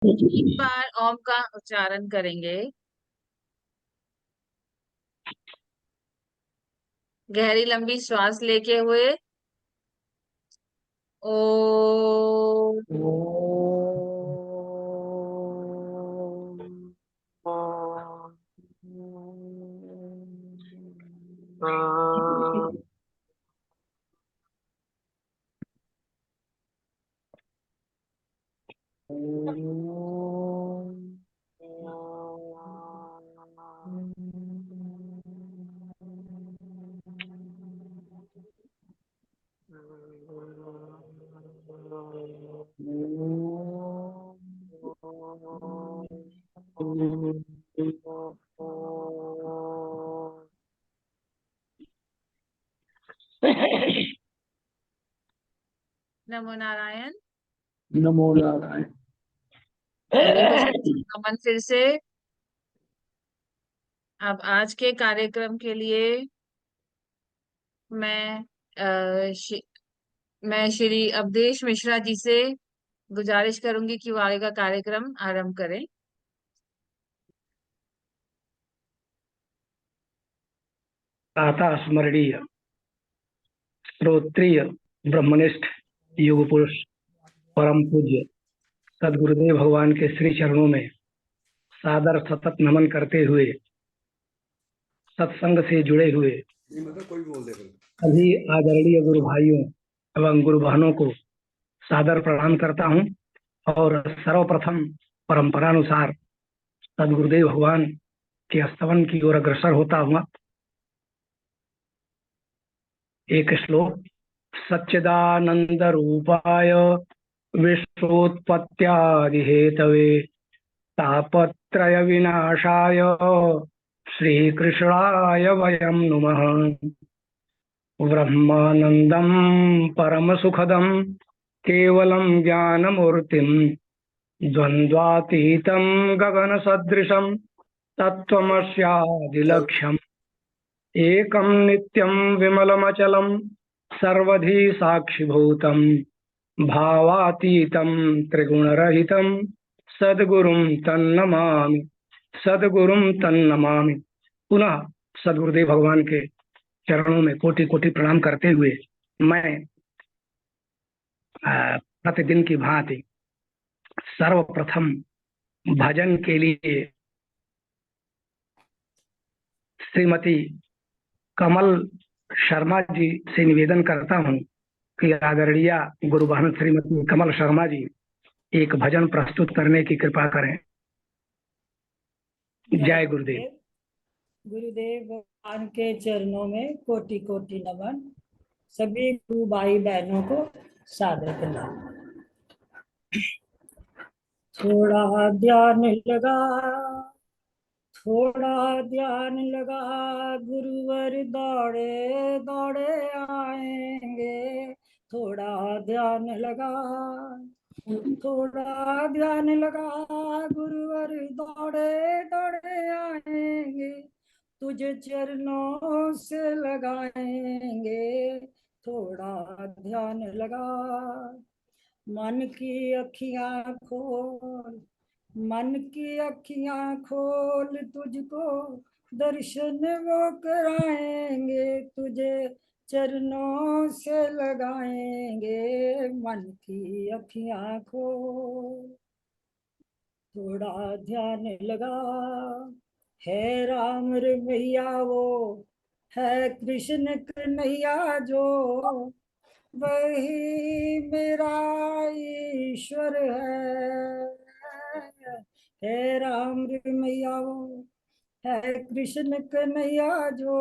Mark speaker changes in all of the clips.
Speaker 1: तीन बार ओम का उच्चारण करेंगे। गहरी लंबी श्वास लेके हुए ओ नमो नारायण।
Speaker 2: नमो नारायण।
Speaker 1: सभी को नमन फिर से। अब आज के कार्यक्रम के लिए मैं मैं श्री अवधेश मिश्रा जी से गुजारिश करूंगी कि वो आगे का कार्यक्रम आरंभ करें।
Speaker 2: आता स्मरणीय श्रोत्रिय ब्रह्मनिष्ठ युग पुरुष परम पूज्य सदगुरुदेव भगवान के श्री चरणों में सादर सतत नमन करते हुए सत्संग से जुड़े हुए सभी आदरणीय गुरु भाइयों एवं गुरु बहनों को सादर प्रणाम करता हूं और सर्वप्रथम परंपरानुसार सदगुरुदेव भगवान के स्तवन की ओर अग्रसर होता हुआ एक श्लोक। सच्चिदानंद रूपाय विश्वोत्पत्त्यादि हेतवे तापत्रय विनाशाय श्रीकृष्णाय वयं नुमः। ब्रह्मानंदं परम सुखदं केवलं ज्ञानमूर्तिं द्वन्द्वातीतं गगन सदृशं तत्त्वमस्यादिलक्ष्यम् एकं नित्यं विमलमचलं सर्वधी साक्षिभूतं भावातीतं त्रिगुणरहितं सद्गुरुं तन्नमामि। सद्गुरुं तन्नमामि। पुनः सद्गुरुदेव भगवान के चरणों में कोटि कोटि प्रणाम करते हुए मैं प्रतिदिन की भांति सर्वप्रथम भजन के लिए श्रीमती कमल शर्मा जी से निवेदन करता हूं कि आदरणीय गुरु बहन श्रीमती कमल शर्मा जी एक भजन प्रस्तुत करने की कृपा करें। जय गुरुदेव।
Speaker 3: गुरुदेव भगवान के चरणों में कोटि कोटि नमन। सभी गुरु भाई बहनों को सादर प्रणाम। थोड़ा ध्यान लगा, थोड़ा ध्यान लगा, गुरुवर दौड़े दौड़े आएंगे। थोड़ा ध्यान लगा, थोड़ा ध्यान लगा, गुरुवर दौड़े दौड़े आएंगे। तुझे चरणों से लगाएंगे। थोड़ा ध्यान लगा, मन की अखियां खोल, मन की अखियां खोल, तुझको दर्शन वो कराएंगे। तुझे चरणों से लगाएंगे। मन की अखियां खोल, थोड़ा ध्यान लगा। है राम रे भैया वो, है कृष्ण कन्हैया जो, वही मेरा ईश्वर है राम रे मैया वो, है कृष्ण कन्हैया जो,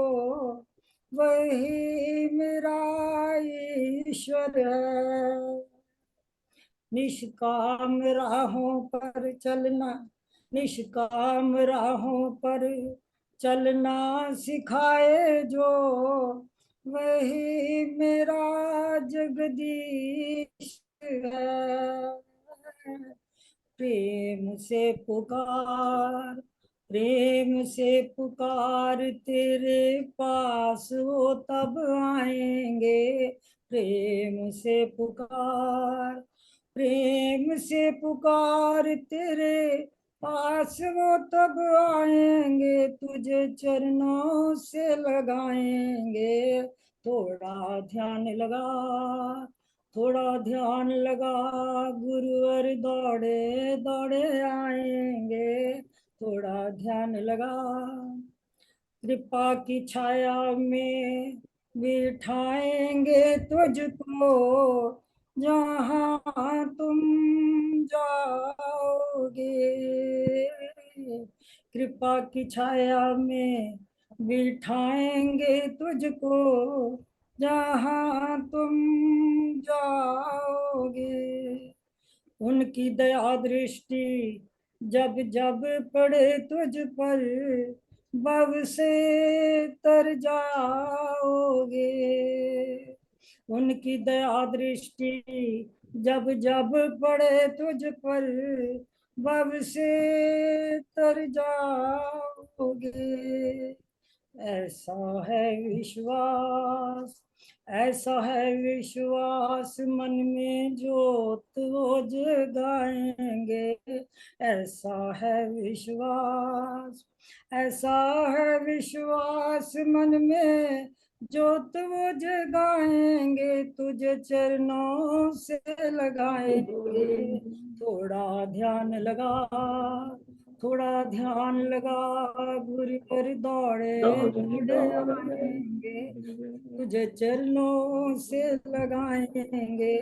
Speaker 3: वही मेरा ईश्वर है। निष्काम राहों पर चलना, निष्काम राहों पर चलना सिखाए जो, वही मेरा जगदीश है। प्रेम से पुकार, प्रेम से पुकार, तेरे पास वो तब आएंगे। प्रेम से पुकार, प्रेम से पुकार तेरे पास वो तब आएंगे, तुझे चरणों से लगाएंगे। थोड़ा ध्यान लगा, थोड़ा ध्यान लगा, गुरुवर दौड़े दौड़े आएंगे। थोड़ा ध्यान लगा, कृपा की छाया में बिठाएंगे तुझको, जहाँ तुम जाओगे। कृपा की छाया में बिठाएंगे तुझको, जहाँ तुम जाओगे। उनकी दया दृष्टि जब जब पड़े तुझ पर, भव से तर जाओगे। उनकी दया दृष्टि जब जब पड़े तुझ पर, भव से तर जाओगे। ऐसा है विश्वास, ऐसा है विश्वास, मन में जोत वो जगाएंगे। ऐसा है विश्वास, ऐसा है विश्वास, मन में जोत वो जगाएंगे, तुझे चरणों से लगाएंगे। थोड़ा ध्यान लगा, थोड़ा ध्यान लगा, गुरु पर दौड़े दौड़े आएंगे, तुझे चरणों से लगाएंगे।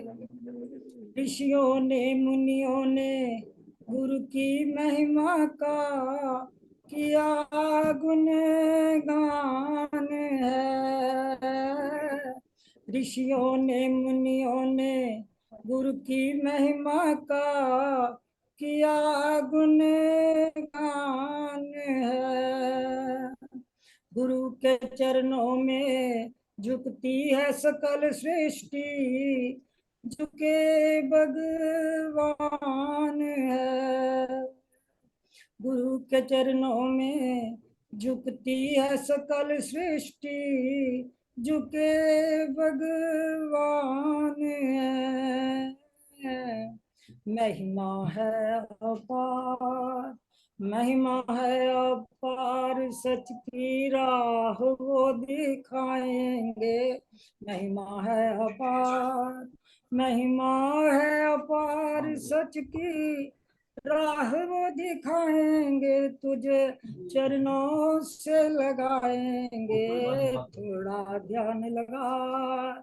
Speaker 3: ऋषियों ने मुनियों ने गुरु की महिमा का किया गुणगान है। ऋषियों ने मुनियों ने गुरु की महिमा का किया गुणगान है। गुरु के चरणों में झुकती है सकल सृष्टि, झुके भगवान है। गुरु के चरणों में झुकती है सकल सृष्टि, झुके भगवान है। महिमा है अपार, महिमा है अपार, सच की राह वो दिखाएंगे। महिमा है अपार, महिमा है अपार, सच की राह वो दिखाएंगे, तुझे चरणों से लगाएंगे। थोड़ा ध्यान लगा,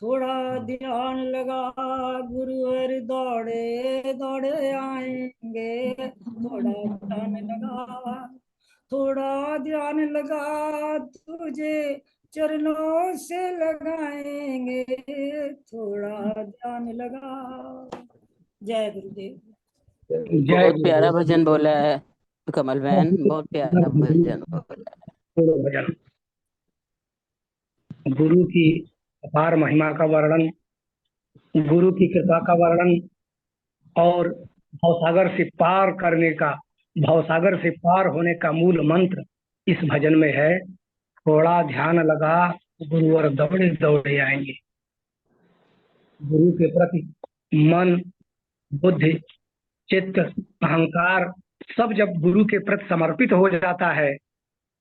Speaker 3: थोड़ा ध्यान लगा, गुरुवर दौड़े दौड़े आएंगे। थोड़ा ध्यान लगा, थोड़ा ध्यान लगा, तुझे चरणों से लगाएंगे। थोड़ा ध्यान लगा। जय गुरुदेव।
Speaker 2: जय
Speaker 4: बहुत प्यारा भजन बोला है कमल बहन, बहुत प्यारा भजन
Speaker 2: गुरु।
Speaker 4: बोला।
Speaker 2: भजन गुरु की अपार महिमा का वर्णन, गुरु की कृपा का वर्णन और भवसागर से पार करने का, भवसागर से पार होने का मूल मंत्र इस भजन में है। थोड़ा ध्यान लगा, गुरुवर दौड़े दौड़े आएंगे। गुरु के प्रति मन, बुद्धि, चित्त, अहंकार सब जब गुरु के प्रति समर्पित हो जाता है,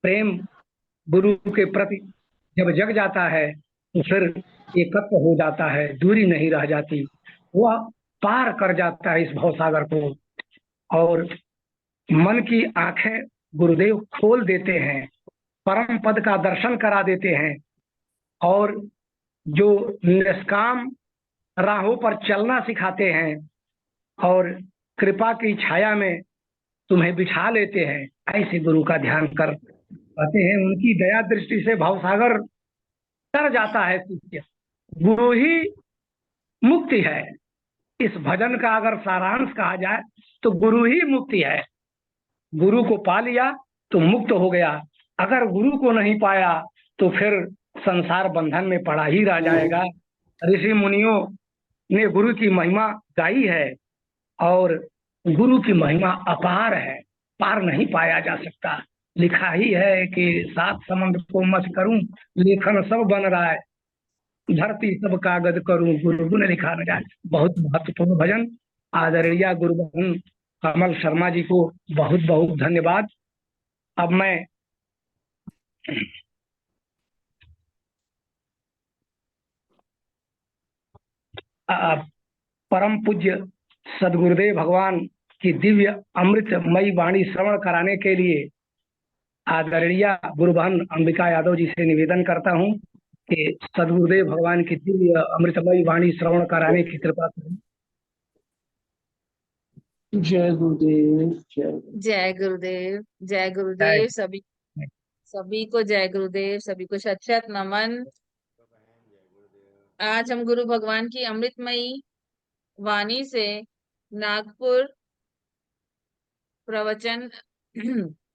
Speaker 2: प्रेम गुरु के प्रति जब जग जाता है, तो फिर एकत्व हो जाता है, दूरी नहीं रह जाती, वह पार कर जाता है इस भवसागर को। और मन की आंखें गुरुदेव खोल देते हैं, परम पद का दर्शन करा देते हैं, और जो निष्काम राहों पर चलना सिखाते हैं और कृपा की छाया में तुम्हें बिठा लेते हैं। ऐसे गुरु का ध्यान कर कहते हैं, उनकी दया दृष्टि से भवसागर तर जाता है शिष्य। गुरु ही मुक्ति है। इस भजन का अगर सारांश कहा जाए तो गुरु ही मुक्ति है। गुरु को पा लिया तो मुक्त हो गया, अगर गुरु को नहीं पाया तो फिर संसार बंधन में पड़ा ही रह जाएगा। ऋषि मुनियों ने गुरु की महिमा गाई है और गुरु की महिमा अपार है, पार नहीं पाया जा सकता। लिखा ही है कि 7 समुद्र को मछ करूं, लेखन सब बन रहा है। धरती सब कागज करूं गुरु गुण लिखा न जाए। बहुत महत्वपूर्ण भजन। आदरणीय गुरुबहन कमल शर्मा जी को बहुत बहुत धन्यवाद। अब मैं परम पूज्य सदगुरुदेव भगवान की दिव्य अमृतमयी वाणी श्रवण कराने के लिए आदरणीय गुरुबहन अंबिका यादव जी से निवेदन करता हूं कि सदगुरुदेव भगवान की दिव्य अमृतमयी वाणी श्रवण कराने की कृपा करें।
Speaker 5: जय गुरुदेव।
Speaker 1: जय गुरुदेव। जय
Speaker 2: जय
Speaker 1: गुरुदेव। सभी को जय गुरुदेव। सभी को शत शत नमन। आज हम गुरु भगवान की अमृतमयी वाणी से नागपुर प्रवचन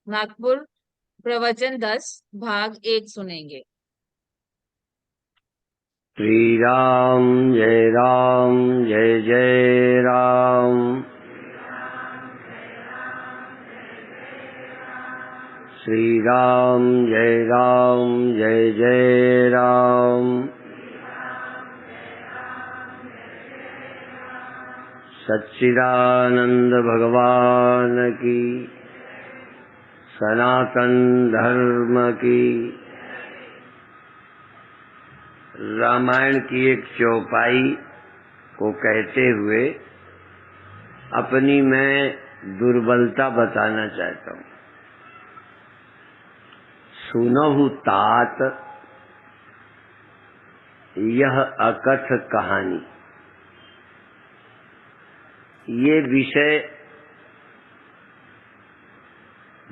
Speaker 1: नागपुर प्रवचन 10 भाग 1 सुनेंगे।
Speaker 5: श्री राम जय जय राम। श्री राम जय जय राम। सच्चिदानंद भगवान की, सनातन धर्म की। रामायण की एक चौपाई को कहते हुए अपनी मैं दुर्बलता बताना चाहता हूँ। सुनहु तात यह अकथ कहानी। ये विषय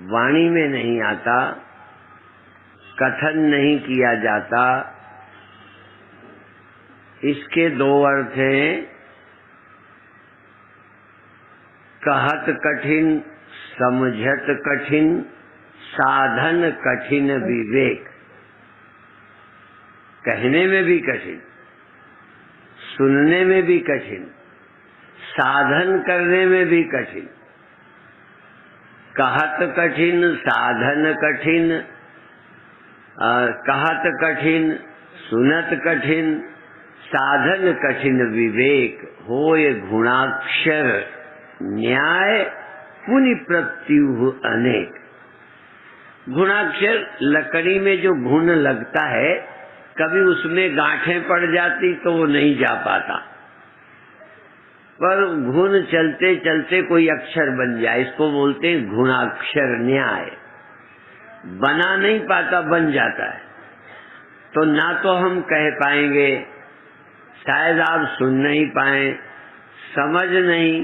Speaker 5: वाणी में नहीं आता, कथन नहीं किया जाता। इसके दो अर्थ हैं, कहत कठिन समझत कठिन साधन कठिन विवेक। कहने में भी कठिन, सुनने में भी कठिन, साधन करने में भी कठिन। कहत कठिन साधन कठिन, कहत कठिन सुनत कठिन साधन कठिन विवेक। होय गुणाक्षर न्याय पुनि प्रत्युह अनेक। गुणाक्षर लकड़ी में जो घुन लगता है, कभी उसमें गांठें पड़ जाती तो वो नहीं जा पाता, पर घुन चलते चलते कोई अक्षर बन जाए, इसको बोलते हैं गुणाक्षर न्याय। बना नहीं पाता, बन जाता है। तो ना तो हम कह पाएंगे, शायद आप सुन नहीं पाए, समझ नहीं,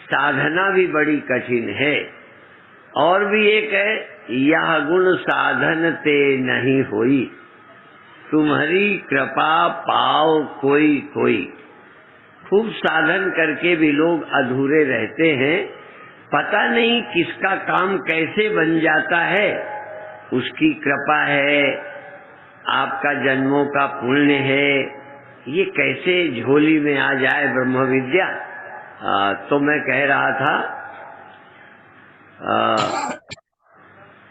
Speaker 5: साधना भी बड़ी कठिन है। और भी एक है, यह गुण साधन ते नहीं होई, तुम्हारी कृपा पाओ कोई कोई। खूब साधन करके भी लोग अधूरे रहते हैं। पता नहीं किसका काम कैसे बन जाता है। उसकी कृपा है, आपका जन्मों का पुण्य है, ये कैसे झोली में आ जाए ब्रह्म विद्या। तो मैं कह रहा था,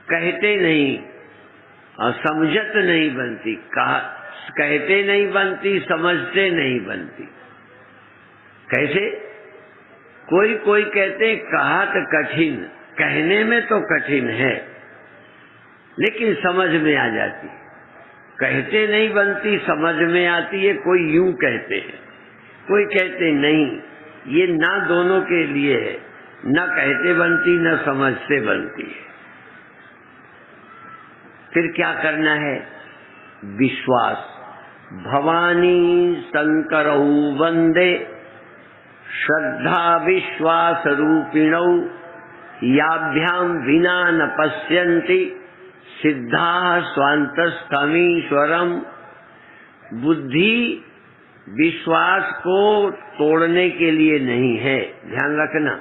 Speaker 5: कहते नहीं समझत नहीं बनती, कहते नहीं बनती, समझते नहीं बनती। कैसे? कोई कोई कहते कहत कठिन, कहने में तो कठिन है लेकिन समझ में आ जाती। कहते नहीं बनती, समझ में आती है। कोई यूं कहते हैं, कोई कहते नहीं। ये ना दोनों के लिए है, न कहते बनती न समझते बनती है। फिर क्या करना है? विश्वास। भवानी शंकरौ वंदे श्रद्धा विश्वास रूपिणौ, याभ्याम विना न पश्यन्ति सिद्धा स्वांतस्तमीश्वरम। बुद्धि विश्वास को तोड़ने के लिए नहीं है, ध्यान रखना।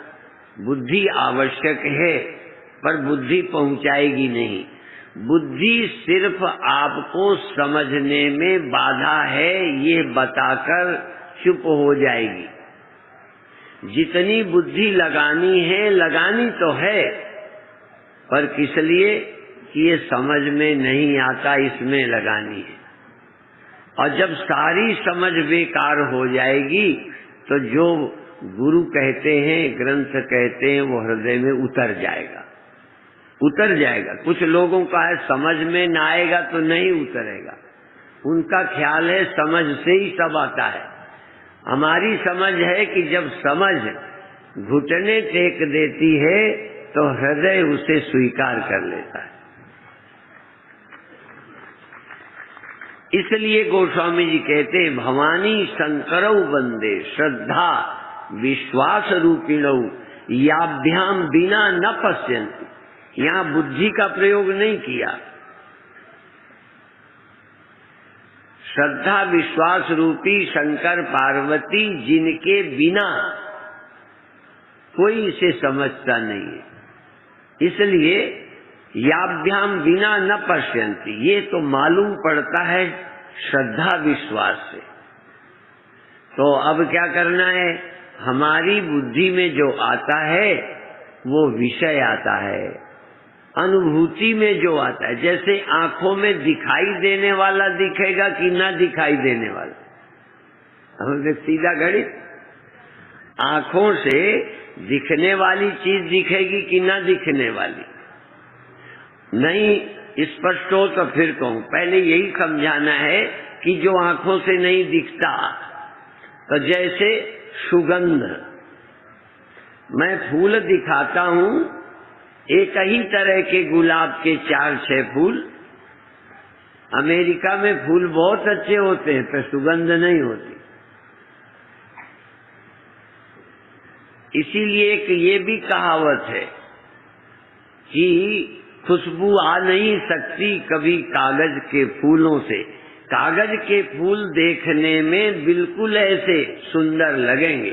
Speaker 5: बुद्धि आवश्यक है पर बुद्धि पहुंचाएगी नहीं। बुद्धि सिर्फ आपको समझने में बाधा है ये बताकर चुप हो जाएगी। जितनी बुद्धि लगानी है, लगानी तो है, पर किस लिए कि ये समझ में नहीं आता, इसमें लगानी है। और जब सारी समझ बेकार हो जाएगी तो जो गुरु कहते हैं, ग्रंथ कहते हैं, वो हृदय में उतर जाएगा, उतर जाएगा। कुछ लोगों का है समझ में ना आएगा तो नहीं उतरेगा, उनका ख्याल है समझ से ही सब आता है। हमारी समझ है कि जब समझ घुटने टेक देती है तो हृदय उसे स्वीकार कर लेता है। इसलिए गोस्वामी जी कहते हैं, भवानी शंकरौ वंदे श्रद्धा विश्वास रूपिणौ याभ्याम बिना न पश्यन्ति। यहाँ बुद्धि का प्रयोग नहीं किया, श्रद्धा विश्वास रूपी शंकर पार्वती जिनके बिना कोई इसे समझता नहीं है, इसलिए याभ्याम बिना न पश्यन्ति, ये तो मालूम पड़ता है श्रद्धा विश्वास से। तो अब क्या करना है, हमारी बुद्धि में जो आता है वो विषय आता है, अनुभूति में जो आता है। जैसे आंखों में दिखाई देने वाला दिखेगा कि ना दिखाई देने वाला, हमें सीधा गणित, आंखों से दिखने वाली चीज दिखेगी कि ना दिखने वाली। नहीं स्पष्ट हो तो फिर कहूं, पहले यही समझाना है कि जो आंखों से नहीं दिखता, तो जैसे सुगंध, मैं फूल दिखाता हूं, एक ही तरह के गुलाब के 4-6 फूल, अमेरिका में फूल बहुत अच्छे होते हैं पर सुगंध नहीं होती। इसीलिए एक ये भी कहावत है कि खुशबू आ नहीं सकती कभी कागज के फूलों से। कागज के फूल देखने में बिल्कुल ऐसे सुंदर लगेंगे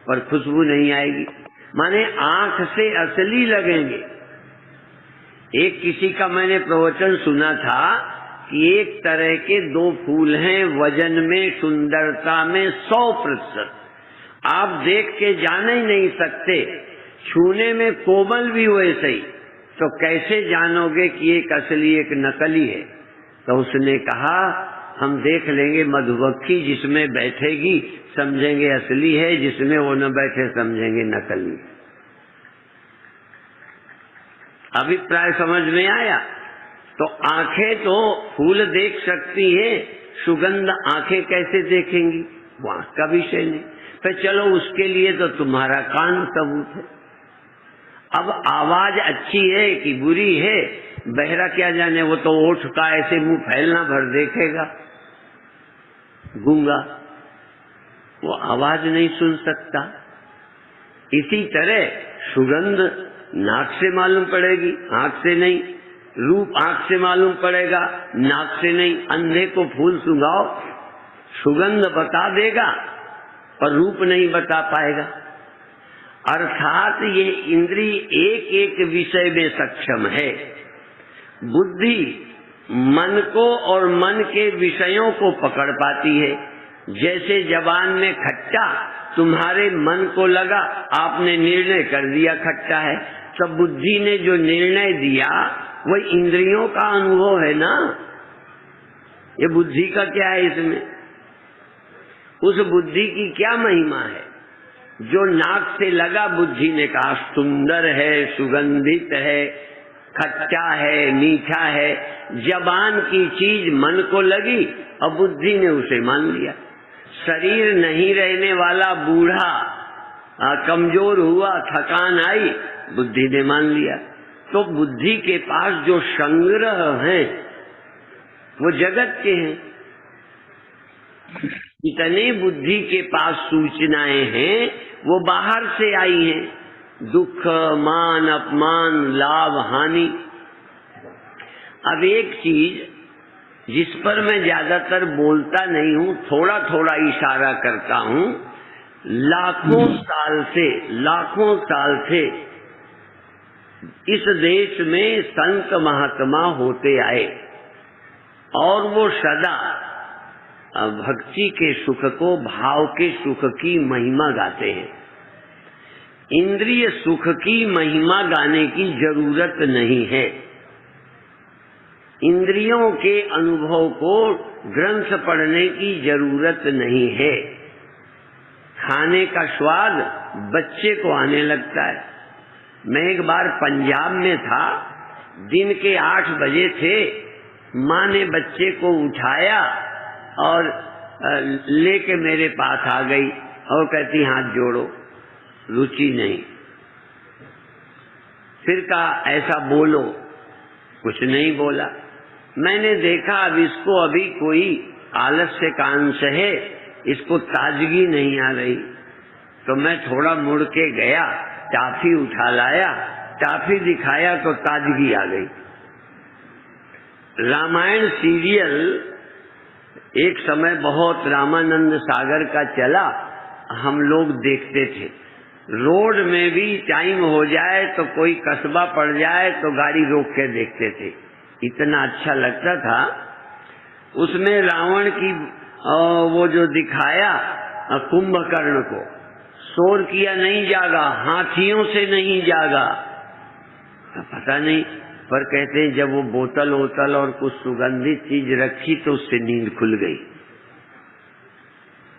Speaker 5: पर खुशबू नहीं आएगी, माने आंख से असली लगेंगे। एक किसी का मैंने प्रवचन सुना था कि एक तरह के 2 फूल हैं, वजन में सुंदरता में 100%, आप देख के जान ही नहीं सकते, छूने में कोमल भी वैसे ही, तो कैसे जानोगे कि एक असली एक नकली है? तो उसने कहा हम देख लेंगे, मधुमक्खी जिसमें बैठेगी समझेंगे असली है, जिसमें वो न बैठे समझेंगे नकली। अभिप्राय समझ में आया? तो आंखें तो फूल देख सकती है, सुगंध आंखें कैसे देखेंगी? वो आंख का विषय नहीं। फिर चलो उसके लिए तो तुम्हारा कान सबूत है। अब आवाज अच्छी है कि बुरी है, बहरा क्या जाने, वो तो ओठ का ऐसे मुंह फैलना भर देखेगा, गूंगा, वो आवाज नहीं सुन सकता। इसी तरह सुगंध नाक से मालूम पड़ेगी, आंख से नहीं। रूप आंख से मालूम पड़ेगा, नाक से नहीं। अंधे को फूल सुंघाओ, सुगंध बता देगा पर रूप नहीं बता पाएगा। अर्थात ये इंद्रिय एक एक विषय में सक्षम है। बुद्धि मन को और मन के विषयों को पकड़ पाती है। जैसे जबान में खट्टा, तुम्हारे मन को लगा, आपने निर्णय कर दिया खट्टा है, तो बुद्धि ने जो निर्णय दिया वह इंद्रियों का अनुभव है ना। ये बुद्धि का क्या है इसमें? उस बुद्धि की क्या महिमा है? जो नाक से लगा, बुद्धि ने कहा सुंदर है, सुगंधित है, खट्टा है, मीठा है। जबान की चीज मन को लगी और बुद्धि ने उसे मान लिया। शरीर नहीं रहने वाला बूढ़ा कमजोर हुआ, थकान आई, बुद्धि ने मान लिया। तो बुद्धि के पास जो संग्रह हैं वो जगत के हैं। इतने बुद्धि के पास सूचनाएं हैं वो बाहर से आई हैं, दुख, मान, अपमान, लाभ, हानि। अब एक चीज जिस पर मैं ज्यादातर बोलता नहीं हूं, थोड़ा थोड़ा इशारा करता हूं, लाखों साल से इस देश में संत महात्मा होते आए और वो सदा भक्ति के सुख को, भाव के सुख की महिमा गाते हैं। इंद्रिय सुख की महिमा गाने की जरूरत नहीं है। इंद्रियों के अनुभव को ग्रंथ पढ़ने की जरूरत नहीं है। खाने का स्वाद बच्चे को आने लगता है। मैं एक बार पंजाब में था, दिन के 8 बजे थे, माँ ने बच्चे को उठाया और लेके मेरे पास आ गई और कहती हाथ जोड़ो, रुचि नहीं। फिर कहा ऐसा बोलो, कुछ नहीं बोला। मैंने देखा अब इसको अभी कोई आलस्य का अंश है, इसको ताजगी नहीं आ रही, तो मैं थोड़ा मुड़ के गया, टाफी उठा लाया, टाफी दिखाया तो ताजगी आ गई। रामायण सीरियल एक समय बहुत रामानंद सागर का चला, हम लोग देखते थे। रोड में भी टाइम हो जाए तो कोई कस्बा पड़ जाए तो गाड़ी रोक के देखते थे, इतना अच्छा लगता था। उसमें रावण की वो जो दिखाया कुंभकर्ण को, शोर किया नहीं जागा, हाथियों से नहीं जागा, पता नहीं, पर कहते हैं जब वो बोतल वोतल और कुछ सुगंधित चीज रखी तो उससे नींद खुल गई।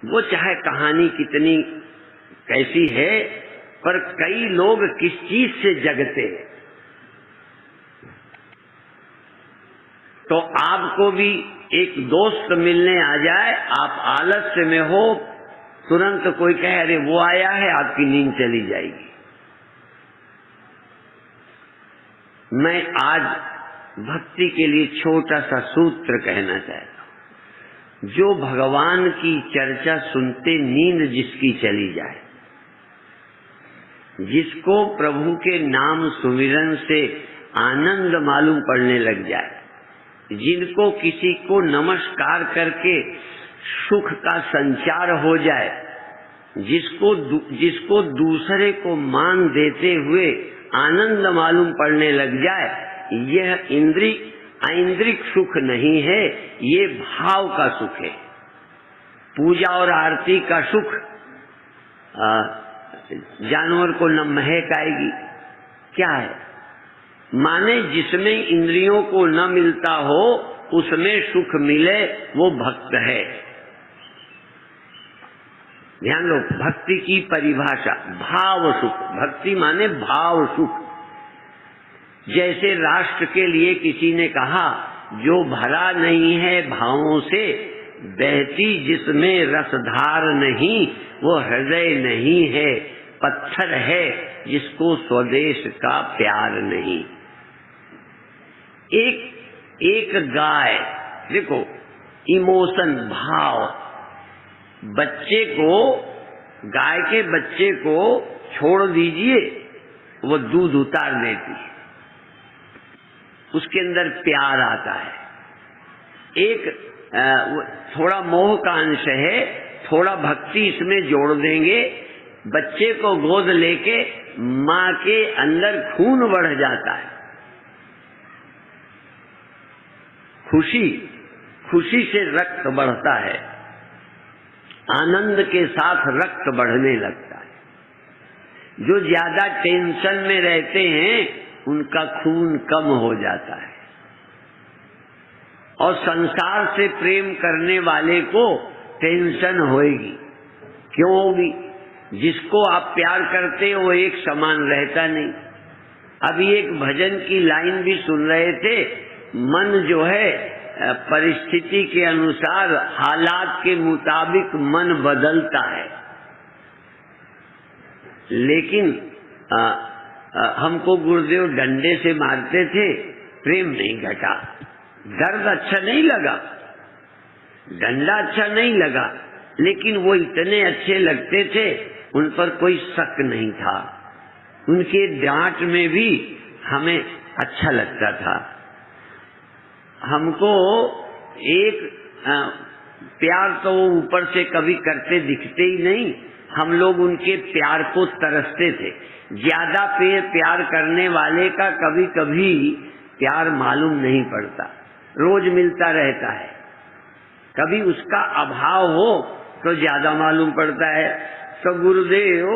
Speaker 5: वो चाहे कहानी कितनी कैसी है, पर कई लोग किस चीज से जगते हैं। तो आपको भी एक दोस्त मिलने आ जाए, आप आलस्य में हो, तुरंत कोई कहे अरे वो आया है, आपकी नींद चली जाएगी। मैं आज भक्ति के लिए छोटा सा सूत्र कहना चाहता हूं। जो भगवान की चर्चा सुनते नींद जिसकी चली जाए, जिसको प्रभु के नाम सुमिरन से आनंद मालूम पड़ने लग जाए, जिनको किसी को नमस्कार करके सुख का संचार हो जाए, जिसको दूसरे को मान देते हुए आनंद मालूम पड़ने लग जाए, यह ऐन्द्रिक सुख नहीं है, ये भाव का सुख है। पूजा और आरती का सुख जानवर को न महक आएगी, क्या है? माने जिसमें इंद्रियों को न मिलता हो उसमें सुख मिले, वो भक्त है। ध्यान लो, भक्ति की परिभाषा भाव सुख, भक्ति माने भाव सुख। जैसे राष्ट्र के लिए किसी ने कहा, जो भरा नहीं है भावों से, बहती जिसमें रसधार नहीं, वो हृदय नहीं है, पत्थर है जिसको स्वदेश का प्यार नहीं। एक गाय, देखो इमोशन, भाव, बच्चे को, गाय के बच्चे को छोड़ दीजिए, वो दूध उतार देती है, उसके अंदर प्यार आता है। एक थोड़ा मोह का अंश है, थोड़ा भक्ति इसमें जोड़ देंगे, बच्चे को गोद लेके माँ के अंदर खून बढ़ जाता है। खुशी से रक्त बढ़ता है, आनंद के साथ रक्त बढ़ने लगता है। जो ज्यादा टेंशन में रहते हैं उनका खून कम हो जाता है, और संसार से प्रेम करने वाले को टेंशन होगी। क्यों होगी? जिसको आप प्यार करते हो वो एक समान रहता नहीं। अभी एक भजन की लाइन भी सुन रहे थे, मन जो है परिस्थिति के अनुसार, हालात के मुताबिक मन बदलता है, लेकिन हमको गुरुदेव डंडे से मारते थे, प्रेम नहीं घटा। दर्द अच्छा नहीं लगा, डंडा अच्छा नहीं लगा, लेकिन वो इतने अच्छे लगते थे, उन पर कोई शक नहीं था। उनके डांट में भी हमें अच्छा लगता था। हमको एक प्यार तो वो ऊपर से कभी करते दिखते ही नहीं, हम लोग उनके प्यार को तरसते थे। ज्यादा प्यार करने वाले का कभी कभी प्यार मालूम नहीं पड़ता, रोज मिलता रहता है। कभी उसका अभाव हो तो ज्यादा मालूम पड़ता है। तो गुरुदेव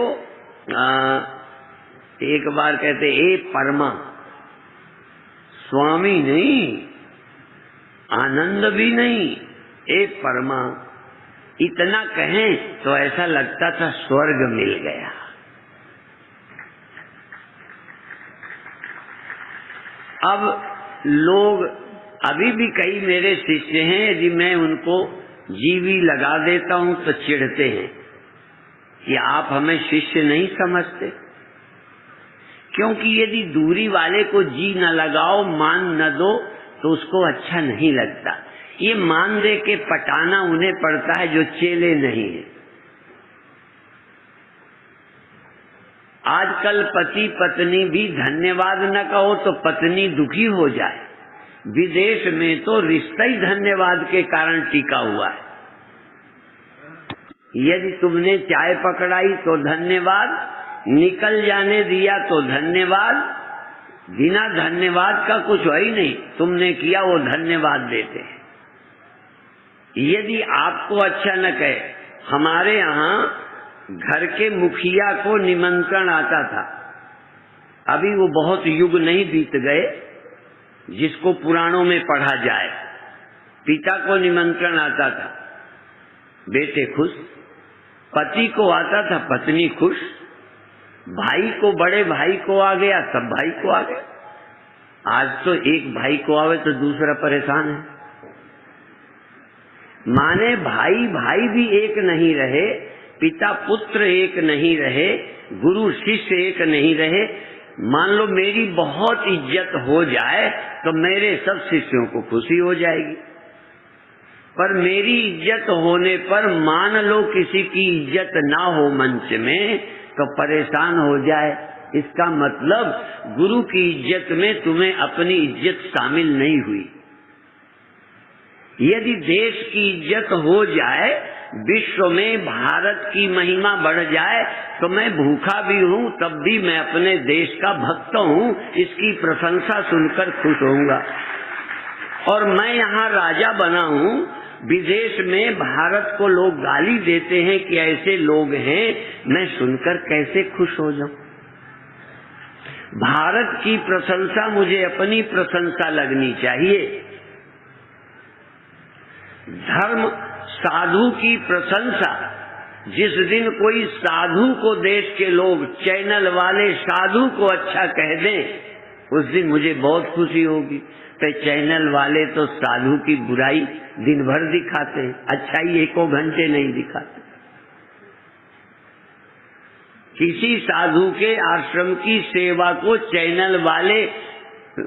Speaker 5: एक बार कहते, ए परमा, स्वामी नहीं, आनंद भी नहीं, एक परमा। इतना कहें तो ऐसा लगता था स्वर्ग मिल गया। अब लोग, अभी भी कई मेरे शिष्य हैं, यदि मैं उनको जीवी लगा देता हूं तो चिढ़ते हैं कि आप हमें शिष्य नहीं समझते। क्योंकि यदि दूरी वाले को जी न लगाओ, मान न दो, तो उसको अच्छा नहीं लगता। ये मान दे के पटाना उन्हें पड़ता है जो चेले नहीं है। आजकल पति पत्नी भी धन्यवाद न कहो तो पत्नी दुखी हो जाए। विदेश में तो रिश्ता ही धन्यवाद के कारण टिका हुआ है। यदि तुमने चाय पकड़ाई तो धन्यवाद, निकल जाने दिया तो धन्यवाद, बिना धन्यवाद का कुछ है ही नहीं। तुमने किया वो धन्यवाद देते हैं। यदि आपको अच्छा न कहे, हमारे यहाँ घर के मुखिया को निमंत्रण आता था, अभी वो बहुत युग नहीं बीत गए जिसको पुराणों में पढ़ा जाए। पिता को निमंत्रण आता था, बेटे खुश, पति को आता था, पत्नी खुश, भाई को, बड़े भाई को आ गया, सब भाई को आ गया। आज तो एक भाई को आवे तो दूसरा परेशान है। माने भाई भाई भी एक नहीं रहे, पिता पुत्र एक नहीं रहे, गुरु शिष्य एक नहीं रहे। मान लो मेरी बहुत इज्जत हो जाए तो मेरे सब शिष्यों को खुशी हो जाएगी, पर मेरी इज्जत होने पर मान लो किसी की इज्जत ना हो मंच में तो परेशान हो जाए। इसका मतलब गुरु की इज्जत में तुम्हें अपनी इज्जत शामिल नहीं हुई। यदि देश की इज्जत हो जाए, विश्व में भारत की महिमा बढ़ जाए, तो मैं भूखा भी हूँ तब भी मैं अपने देश का भक्त हूँ, इसकी प्रशंसा सुनकर खुश होऊंगा। और मैं यहाँ राजा बना हूँ, विदेश में भारत को लोग गाली देते हैं कि ऐसे लोग हैं, मैं सुनकर कैसे खुश हो जाऊं। भारत की प्रशंसा मुझे अपनी प्रशंसा लगनी चाहिए। धर्म साधु की प्रशंसा, जिस दिन कोई साधु को देश के लोग, चैनल वाले साधु को अच्छा कह दें, उस दिन मुझे बहुत खुशी होगी। तो चैनल वाले तो साधु की बुराई दिन भर दिखाते हैं, अच्छाई एको घंटे नहीं दिखाते। किसी साधु के आश्रम की सेवा को चैनल वाले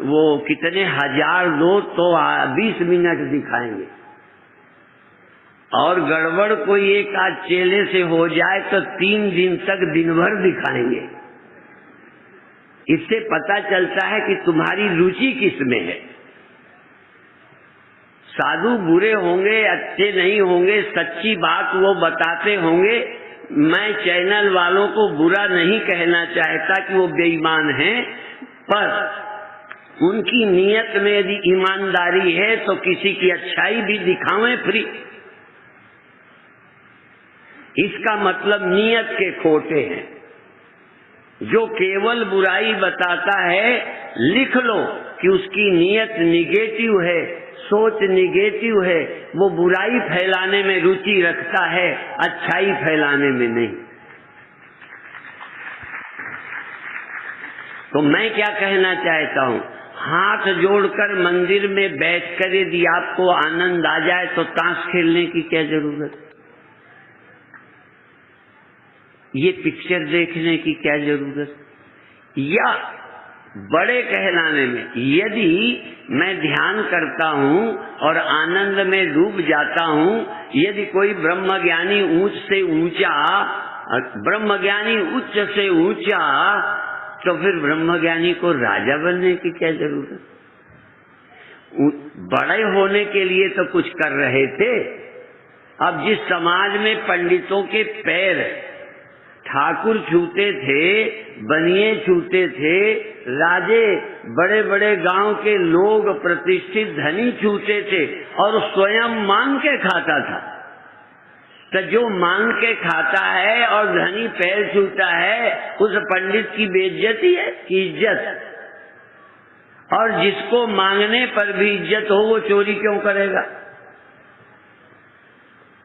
Speaker 5: वो कितने हजार दो तो 20 मिनट दिखाएंगे, और गड़बड़ कोई एक आध चेले से हो जाए तो 3 दिन तक दिन भर दिखाएंगे। इससे पता चलता है कि तुम्हारी रुचि किस में है। साधु बुरे होंगे, अच्छे नहीं होंगे, सच्ची बात वो बताते होंगे। मैं चैनल वालों को बुरा नहीं कहना चाहता कि वो बेईमान हैं, पर उनकी नीयत में यदि ईमानदारी है तो किसी की अच्छाई भी दिखावें फ्री। इसका मतलब नीयत के खोटे हैं। जो केवल बुराई बताता है, लिख लो कि उसकी नीयत निगेटिव है, सोच निगेटिव है, वो बुराई फैलाने में रुचि रखता है, अच्छाई फैलाने में नहीं। तो मैं क्या कहना चाहता हूँ, हाथ जोड़कर मंदिर में बैठकर यदि आपको आनंद आ जाए तो ताश खेलने की क्या जरूरत, ये पिक्चर देखने की क्या जरूरत। या बड़े कहलाने में, यदि मैं ध्यान करता हूँ और आनंद में डूब जाता हूँ, यदि कोई ब्रह्मज्ञानी ऊंच से ऊंचा, ब्रह्मज्ञानी उच्च से ऊंचा, तो फिर ब्रह्मज्ञानी को राजा बनने की क्या जरूरत। बड़े होने के लिए तो कुछ कर रहे थे। अब जिस समाज में पंडितों के पैर ठाकुर छूते थे, बनिए छूते थे, राजे, बड़े बड़े गांव के लोग, प्रतिष्ठित धनी छूते थे, और स्वयं मांग के खाता था, तो जो मांग के खाता है और धनी पैर छूता है, उस पंडित की बेइज्जती है कि इज्जत। और जिसको मांगने पर भी इज्जत हो वो चोरी क्यों करेगा?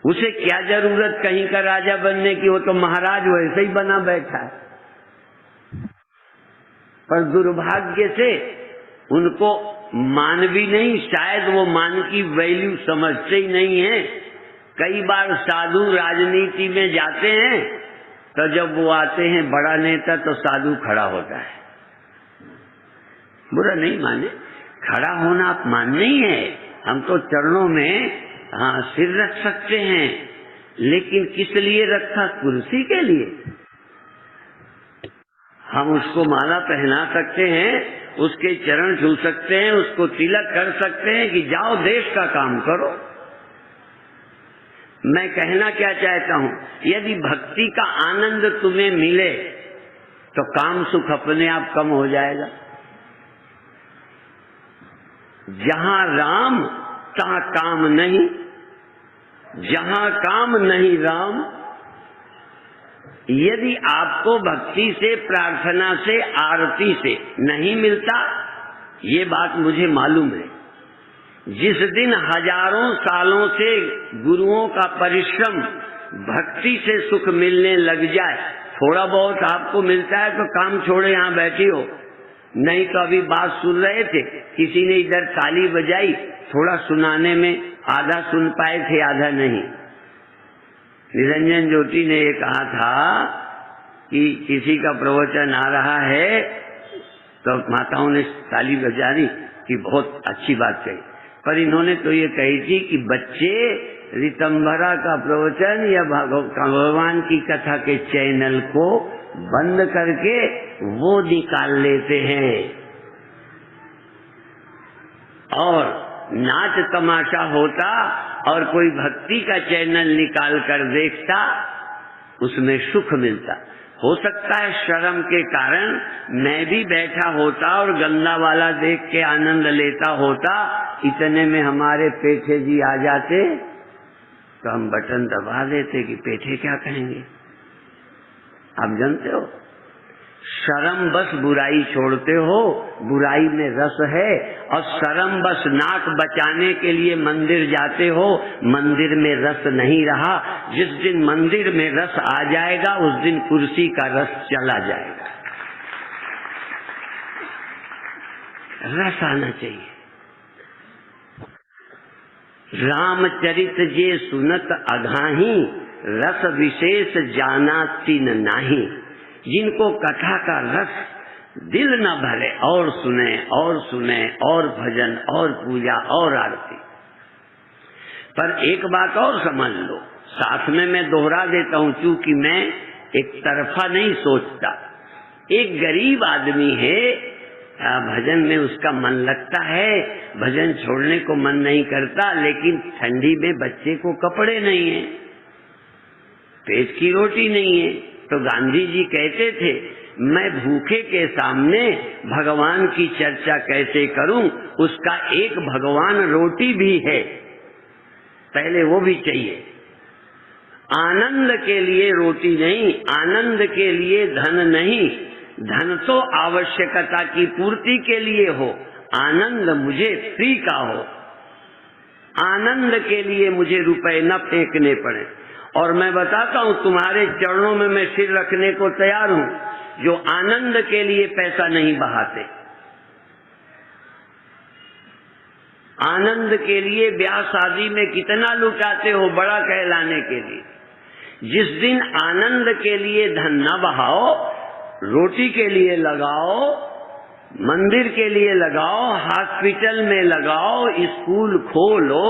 Speaker 5: उसे क्या जरूरत कहीं का राजा बनने की, वो तो महाराज वैसे ही बना बैठा है। पर दुर्भाग्य से उनको मान भी नहीं, शायद वो मान की वैल्यू समझते ही नहीं है। कई बार साधु राजनीति में जाते हैं तो जब वो आते हैं बड़ा नेता तो साधु खड़ा होता है। बुरा नहीं माने, खड़ा होना अपमान नहीं है। हम तो चरणों में सिर रख सकते हैं, लेकिन किस लिए रखा? कुर्सी के लिए। हम उसको माला पहना सकते हैं, उसके चरण छू सकते हैं, उसको तिलक कर सकते हैं कि जाओ देश का काम करो। मैं कहना क्या चाहता हूं, यदि भक्ति का आनंद तुम्हें मिले तो काम सुख अपने आप कम हो जाएगा। जहां राम तहां काम नहीं, जहां काम नहीं राम। यदि आपको भक्ति से, प्रार्थना से, आरती से नहीं मिलता, ये बात मुझे मालूम है। जिस दिन हजारों सालों से गुरुओं का परिश्रम भक्ति से सुख मिलने लग जाए, थोड़ा बहुत आपको मिलता है तो काम छोड़े यहाँ बैठी हो। नहीं तो अभी बात सुन रहे थे, किसी ने इधर ताली बजाई, थोड़ा सुनाने में आधा सुन पाए थे, आधा नहीं। निरंजन ज्योति ने ये कहा था कि किसी का प्रवचन आ रहा है तो माताओं ने ताली बजा दी कि बहुत अच्छी बात कही, पर इन्होंने तो ये कही थी कि बच्चे ऋतंभरा का प्रवचन या भगवान की कथा के चैनल को बंद करके वो निकाल लेते हैं और नाच तमाशा होता और कोई भक्ति का चैनल निकाल कर देखता, उसमें सुख मिलता। हो सकता है शर्म के कारण मैं भी बैठा होता और गंदा वाला देख के आनंद लेता होता, इतने में हमारे पेठे जी आ जाते तो हम बटन दबा देते कि पेठे क्या कहेंगे। आप जानते हो, शर्म बस बुराई छोड़ते हो, बुराई में रस है, और शर्म बस नाक बचाने के लिए मंदिर जाते हो, मंदिर में रस नहीं रहा। जिस दिन मंदिर में रस आ जाएगा उस दिन कुर्सी का रस चला जाएगा। रस आना चाहिए। रामचरित जे सुनत अघाही, रस विशेष जाना तीन नाही। जिनको कथा का रस दिल न भरे और सुने और सुने और भजन और पूजा और आरती। पर एक बात और समझ लो, साथ में मैं दोहरा देता हूं क्योंकि मैं एक तरफा नहीं सोचता। एक गरीब आदमी है, भजन में उसका मन लगता है, भजन छोड़ने को मन नहीं करता, लेकिन ठंडी में बच्चे को कपड़े नहीं है, पेट की रोटी नहीं है। तो गांधी जी कहते थे, मैं भूखे के सामने भगवान की चर्चा कैसे करूं, उसका एक भगवान रोटी भी है, पहले वो भी चाहिए। आनंद के लिए रोटी नहीं, आनंद के लिए धन नहीं। धन तो आवश्यकता की पूर्ति के लिए हो, आनंद मुझे फ्री का हो। आनंद के लिए मुझे रुपए न फेंकने पड़े। और मैं बताता हूं, तुम्हारे चरणों में मैं सिर रखने को तैयार हूं, जो आनंद के लिए पैसा नहीं बहाते। आनंद के लिए ब्याह शादी में कितना लुटाते हो बड़ा कहलाने के लिए। जिस दिन आनंद के लिए धन न बहाओ, रोटी के लिए लगाओ, मंदिर के लिए लगाओ, हॉस्पिटल में लगाओ, स्कूल खोलो,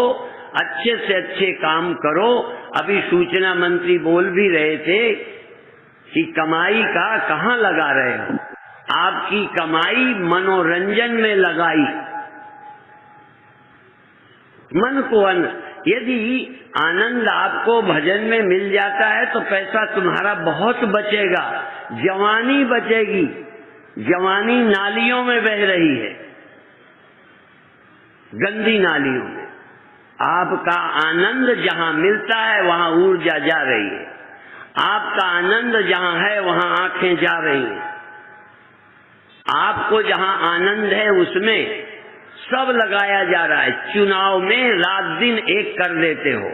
Speaker 5: अच्छे से अच्छे काम करो। अभी सूचना मंत्री बोल भी रहे थे कि कमाई का कहाँ लगा रहे हो, आपकी कमाई मनोरंजन में लगाई। मन को यदि आनंद आपको भजन में मिल जाता है तो पैसा तुम्हारा बहुत बचेगा, जवानी बचेगी। जवानी नालियों में बह रही है, गंदी नालियों में। आपका आनंद जहां मिलता है वहां ऊर्जा जा रही है, आपका आनंद जहां है वहां आंखें जा रही हैं। आपको जहां आनंद है उसमें सब लगाया जा रहा है। चुनाव में रात दिन एक कर देते हो।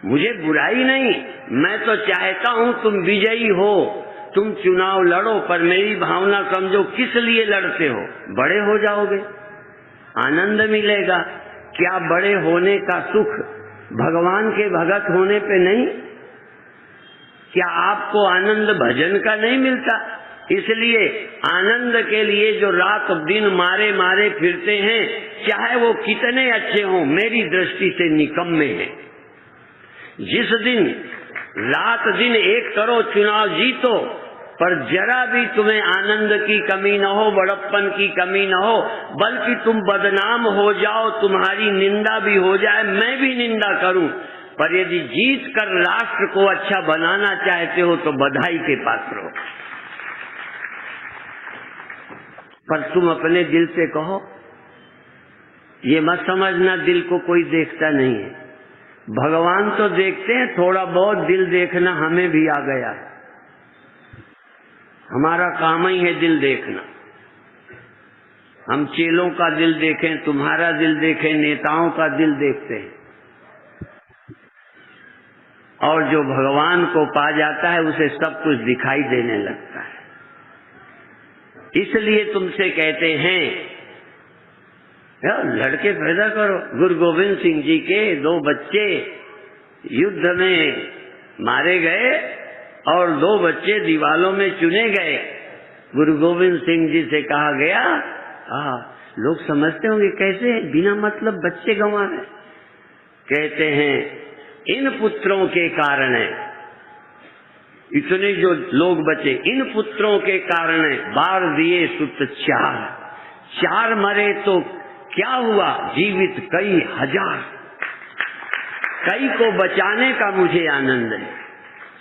Speaker 5: मुझे बुराई नहीं, मैं तो चाहता हूं तुम विजयी हो, तुम चुनाव लड़ो, पर मेरी भावना समझो किस लिए लड़ते हो। बड़े हो जाओगे, आनंद मिलेगा। क्या बड़े होने का सुख भगवान के भगत होने पे नहीं? क्या आपको आनंद भजन का नहीं मिलता? इसलिए आनंद के लिए जो रात दिन मारे मारे फिरते हैं, चाहे वो कितने अच्छे हों, मेरी दृष्टि से निकम्मे हैं। जिस दिन रात दिन एक करो, चुनाव जीतो, पर जरा भी तुम्हें आनंद की कमी न हो, बड़प्पन की कमी न हो, बल्कि तुम बदनाम हो जाओ, तुम्हारी निंदा भी हो जाए, मैं भी निंदा करूं, पर यदि जीत कर राष्ट्र को अच्छा बनाना चाहते हो तो बधाई के पात्र हो। पर तुम अपने दिल से कहो, ये मत समझना दिल को कोई देखता नहीं है। भगवान तो देखते हैं, थोड़ा बहुत दिल देखना हमें भी आ गया। हमारा काम ही है दिल देखना। हम चेलों का दिल देखें, तुम्हारा दिल देखें, नेताओं का दिल देखते हैं। और जो भगवान को पा जाता है उसे सब कुछ दिखाई देने लगता है। इसलिए तुमसे कहते हैं लड़के पैदा करो। गुरु गोविंद सिंह जी के 2 बच्चे युद्ध में मारे गए और 2 बच्चे दीवालों में चुने गए। गुरु गोविंद सिंह जी से कहा गया, लोग समझते होंगे कैसे बिना मतलब बच्चे गंवा रहे। कहते हैं इन पुत्रों के कारण है, इतने जो लोग बचे, इन पुत्रों के कारण है। बार दिए सुत 4 मरे तो क्या हुआ, जीवित कई हजार। कई को बचाने का मुझे आनंद है,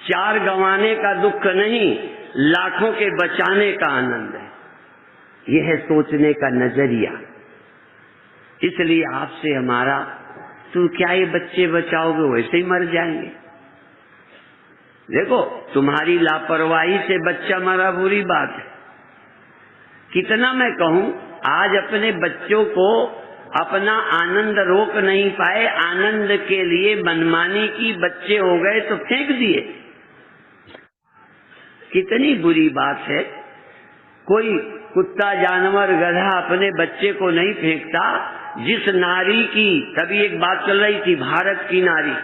Speaker 5: 4 गंवाने का दुख नहीं, लाखों के बचाने का आनंद है। यह है सोचने का नजरिया। इसलिए आपसे हमारा, तुम क्या ये बच्चे बचाओगे, वैसे ही मर जाएंगे। देखो, तुम्हारी लापरवाही से बच्चा मरा बुरी बात है। कितना मैं कहूं, आज अपने बच्चों को अपना आनंद रोक नहीं पाए, आनंद के लिए मनमानी की, बच्चे हो गए तो फेंक दिए। कितनी बुरी बात है। कोई कुत्ता, जानवर, गधा अपने बच्चे को नहीं फेंकता। जिस नारी की, तभी एक बात चल रही थी, भारत की नारी,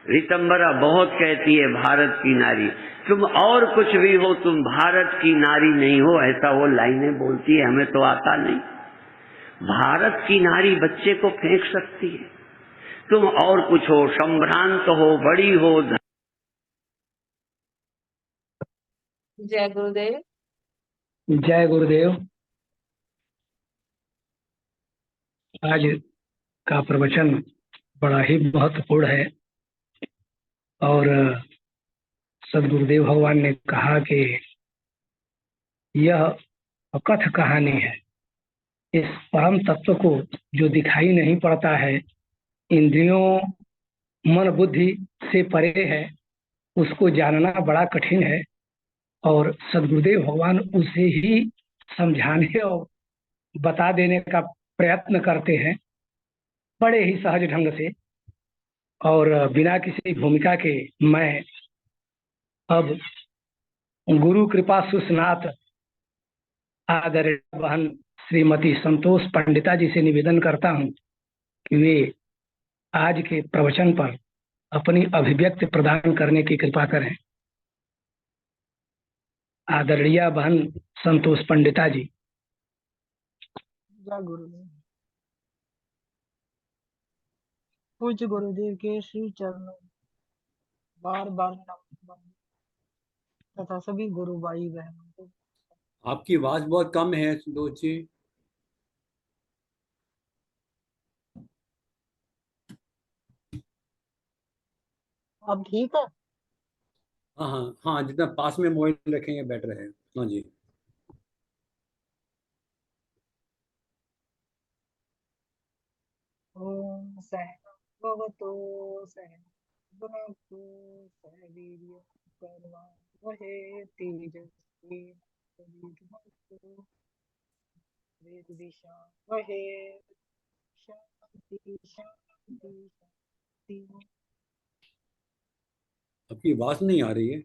Speaker 5: रितंबरा बहुत कहती है भारत की नारी, तुम और कुछ भी हो, तुम भारत की नारी नहीं हो, ऐसा वो लाइनें बोलती है, हमें तो आता नहीं। भारत की नारी बच्चे को फेंक सकती है। तुम और कुछ हो, संभ्रांत हो, बड़ी हो।
Speaker 1: जय गुरुदेव।
Speaker 2: जय गुरुदेव। आज का प्रवचन बड़ा ही महत्वपूर्ण है और सदगुरुदेव भगवान ने कहा कि यह अकथ कहानी है। इस परम तत्व को जो दिखाई नहीं पड़ता है, इंद्रियों मन बुद्धि से परे है, उसको जानना बड़ा कठिन है। और सदगुरुदेव भगवान उसे ही समझाने और बता देने का प्रयत्न करते हैं बड़े ही सहज ढंग से और बिना किसी भूमिका के। मैं अब गुरु कृपा सुस्नात आदरणीय बहन श्रीमती संतोष पंडिता जी से निवेदन करता हूं कि वे आज के प्रवचन पर अपनी अभिव्यक्ति प्रदान करने की कृपा करें। आदरणीय बहन संतोष पंडिता जी।
Speaker 6: जय गुरुदेव। पूज्य गुरुदेव के श्री चरणों बार बार नमन तथा सभी गुरु भाई बहनों को।
Speaker 7: आपकी आवाज बहुत कम है संतोष जी।
Speaker 6: अब ठीक है?
Speaker 7: हाँ हाँ हाँ, जितना पास में मोबाइल रखेंगे बेटर है। हाँ जी।
Speaker 6: ओम सहना भवतो सहना भुनक्तु सह वीर्यं कर्मा वहे तेजस्वी वेद विषाम वहे शांति शांति शांति।
Speaker 7: आपकी आवाज नहीं आ रही है।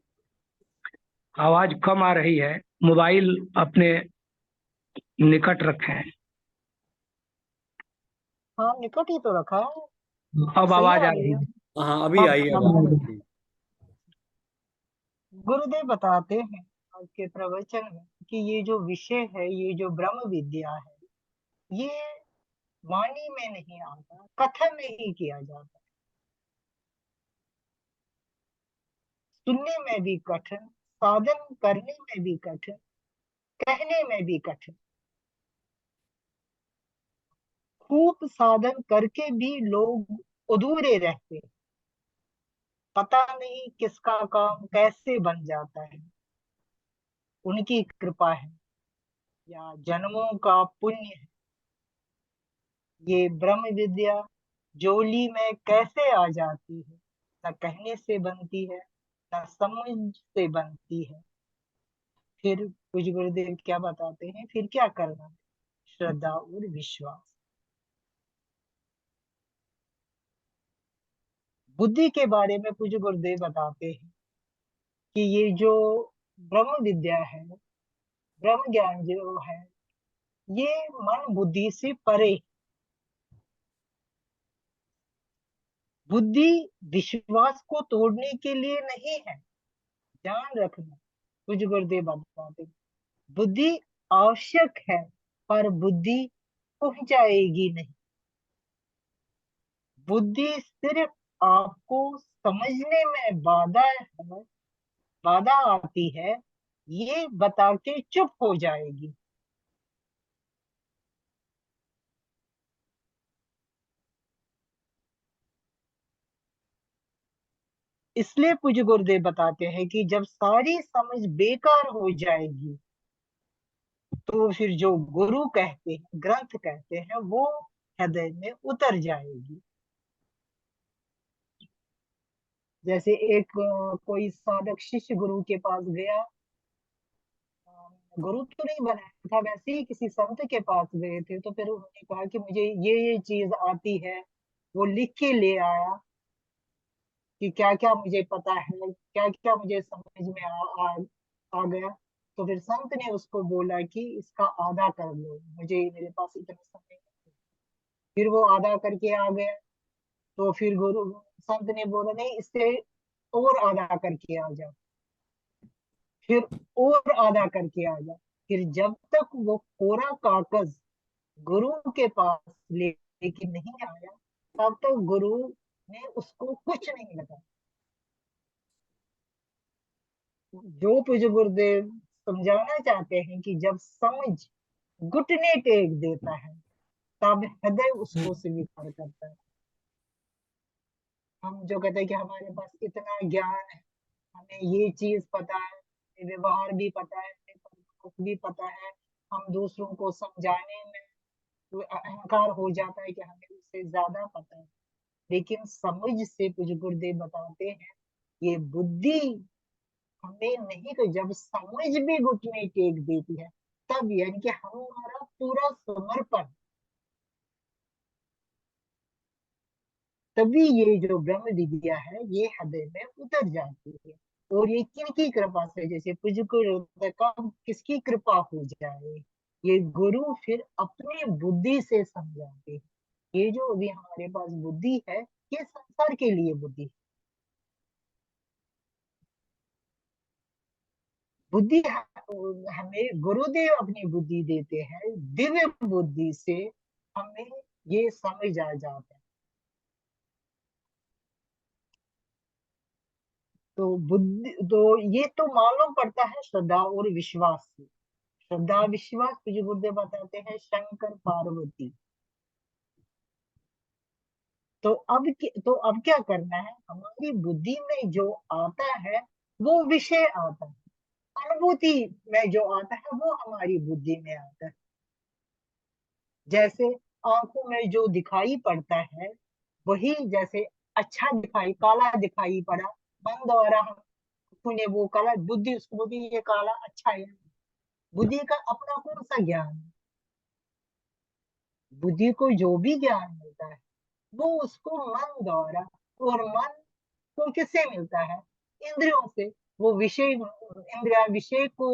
Speaker 2: आवाज कम आ रही है, मोबाइल अपने निकट रखें।
Speaker 6: हाँ निकट ही तो रखा है।
Speaker 2: अब
Speaker 6: सही
Speaker 2: आवाज
Speaker 6: आ
Speaker 2: आ
Speaker 6: रही
Speaker 2: रही
Speaker 6: है।
Speaker 2: है।
Speaker 7: हाँ अभी आई है
Speaker 6: अब
Speaker 7: आवाज।
Speaker 6: गुरुदेव बताते हैं आज के प्रवचन में कि ये जो विषय है, ये जो ब्रह्म विद्या है, ये वाणी में नहीं आता, कथन में ही किया जाता है। सुनने में भी कठिन, साधन करने में भी कठिन, कहने में भी कठिन। खूब साधन करके भी लोग अधूरे रहते हैं। पता नहीं किसका काम कैसे बन जाता है, उनकी कृपा है या जन्मों का पुण्य है। ये ब्रह्म विद्या जोली में कैसे आ जाती है, न कहने से बनती है, न समझ से बनती है। फिर कुछ गुरुदेव क्या बताते हैं, फिर क्या करना है? श्रद्धा और विश्वास। बुद्धि के बारे में कुछ गुरुदेव बताते हैं कि ये जो ब्रह्म विद्या है, ब्रह्म ज्ञान जो है, ये मन बुद्धि से परे। बुद्धि विश्वास को तोड़ने के लिए नहीं है, ध्यान रखना। कुछ गुरुदेव बताते हैं बुद्धि आवश्यक है, पर बुद्धि पहुंचाएगी नहीं। बुद्धि सिर्फ आपको समझने में बाधा आती है, ये बता के चुप हो जाएगी। इसलिए पूज्य गुरुदेव बताते हैं कि जब सारी समझ बेकार हो जाएगी, तो फिर जो गुरु कहते हैं, ग्रंथ कहते हैं, वो हृदय में उतर जाएगी। जैसे एक कोई साधक शिष्य गुरु के पास गया, गुरु तो नहीं बनाया था, वैसे ही किसी संत के पास गए थे, तो फिर उन्होंने कहा कि मुझे ये चीज आती है। वो लिख के ले आया कि क्या क्या मुझे पता है, क्या क्या मुझे समझ में आ गया। तो फिर संत ने उसको बोला कि इसका आधा कर लो, मेरे पास इतना समय नहीं। फिर वो आधा करके आ गया। तो फिर गुरु संत ने बोला नहीं, इससे और आधा करके आ जा, फिर और आधा करके आ जा। फिर जब तक वो कोरा कागज गुरु के पास लेके नहीं आया, तब तक गुरु ने उसको कुछ नहीं बताया। जो पूज्य गुरुदेव समझाना चाहते हैं कि जब समझ घुटने टेक देता है, तब हृदय उसको स्वीकार करता है। हम जो कहते हैं कि हमारे पास इतना ज्ञान है, हमें ये चीज पता है, व्यवहार भी पता है, भी पता है, हम दूसरों को समझाने में तो अहंकार हो जाता है कि हमें उससे ज्यादा पता है। लेकिन समझ से कुछ गुरुदेव बताते हैं, ये बुद्धि हमें नहीं, तो जब समझ भी घुटने टेक देती है, तब यानी कि हमारा पूरा समर्पण, तभी ये जो ब्रह्म विद्या है ये हृदय में उतर जाती है। और ये किनकी कृपा से, जैसे पूज्य गुरु कब किसकी कृपा हो जाए, ये गुरु फिर अपनी बुद्धि से समझाते हैं। ये जो अभी हमारे पास बुद्धि है, ये संसार के लिए बुद्धि है। बुद्धि हमें गुरुदेव अपनी बुद्धि देते हैं, दिव्य बुद्धि से हमें ये समझ आ जाता है। तो बुद्धि तो ये तो मालूम पड़ता है श्रद्धा और विश्वास से। श्रद्धा विश्वास जो गुरुदेव बताते हैं शंकर पार्वती। तो अब क्या करना है, हमारी बुद्धि में जो आता है वो विषय आता है, अनुभूति में जो आता है वो हमारी बुद्धि में आता है। जैसे आंखों में जो दिखाई पड़ता है, वही जैसे अच्छा दिखाई, काला दिखाई पड़ा, मन द्वारा हम ने वो काला, बुद्धि उसको बोलती है ये काला अच्छा है, बुद्धि का अपना कौन सा ज्ञान है? बुद्धि को जो भी ज्ञान मिलता है वो उसको मन द्वारा, और मन को किससे मिलता है? इंद्रियों से। वो विषय, इंद्रिया विषय को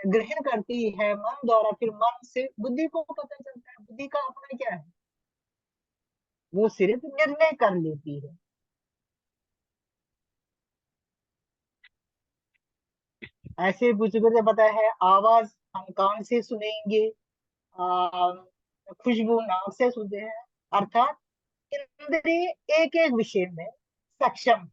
Speaker 6: ग्रहण करती है मन द्वारा, फिर मन से बुद्धि को पता चलता है। बुद्धि का अपना क्या है? वो सिर्फ निर्णय कर लेती है। ऐसे बुजुर्ग ने बताया है, आवाज हम कान से सुनेंगे, आ, खुशबू नाक से सुनते हैं, अर्थात इंद्रिय एक एक विषय में सक्षम।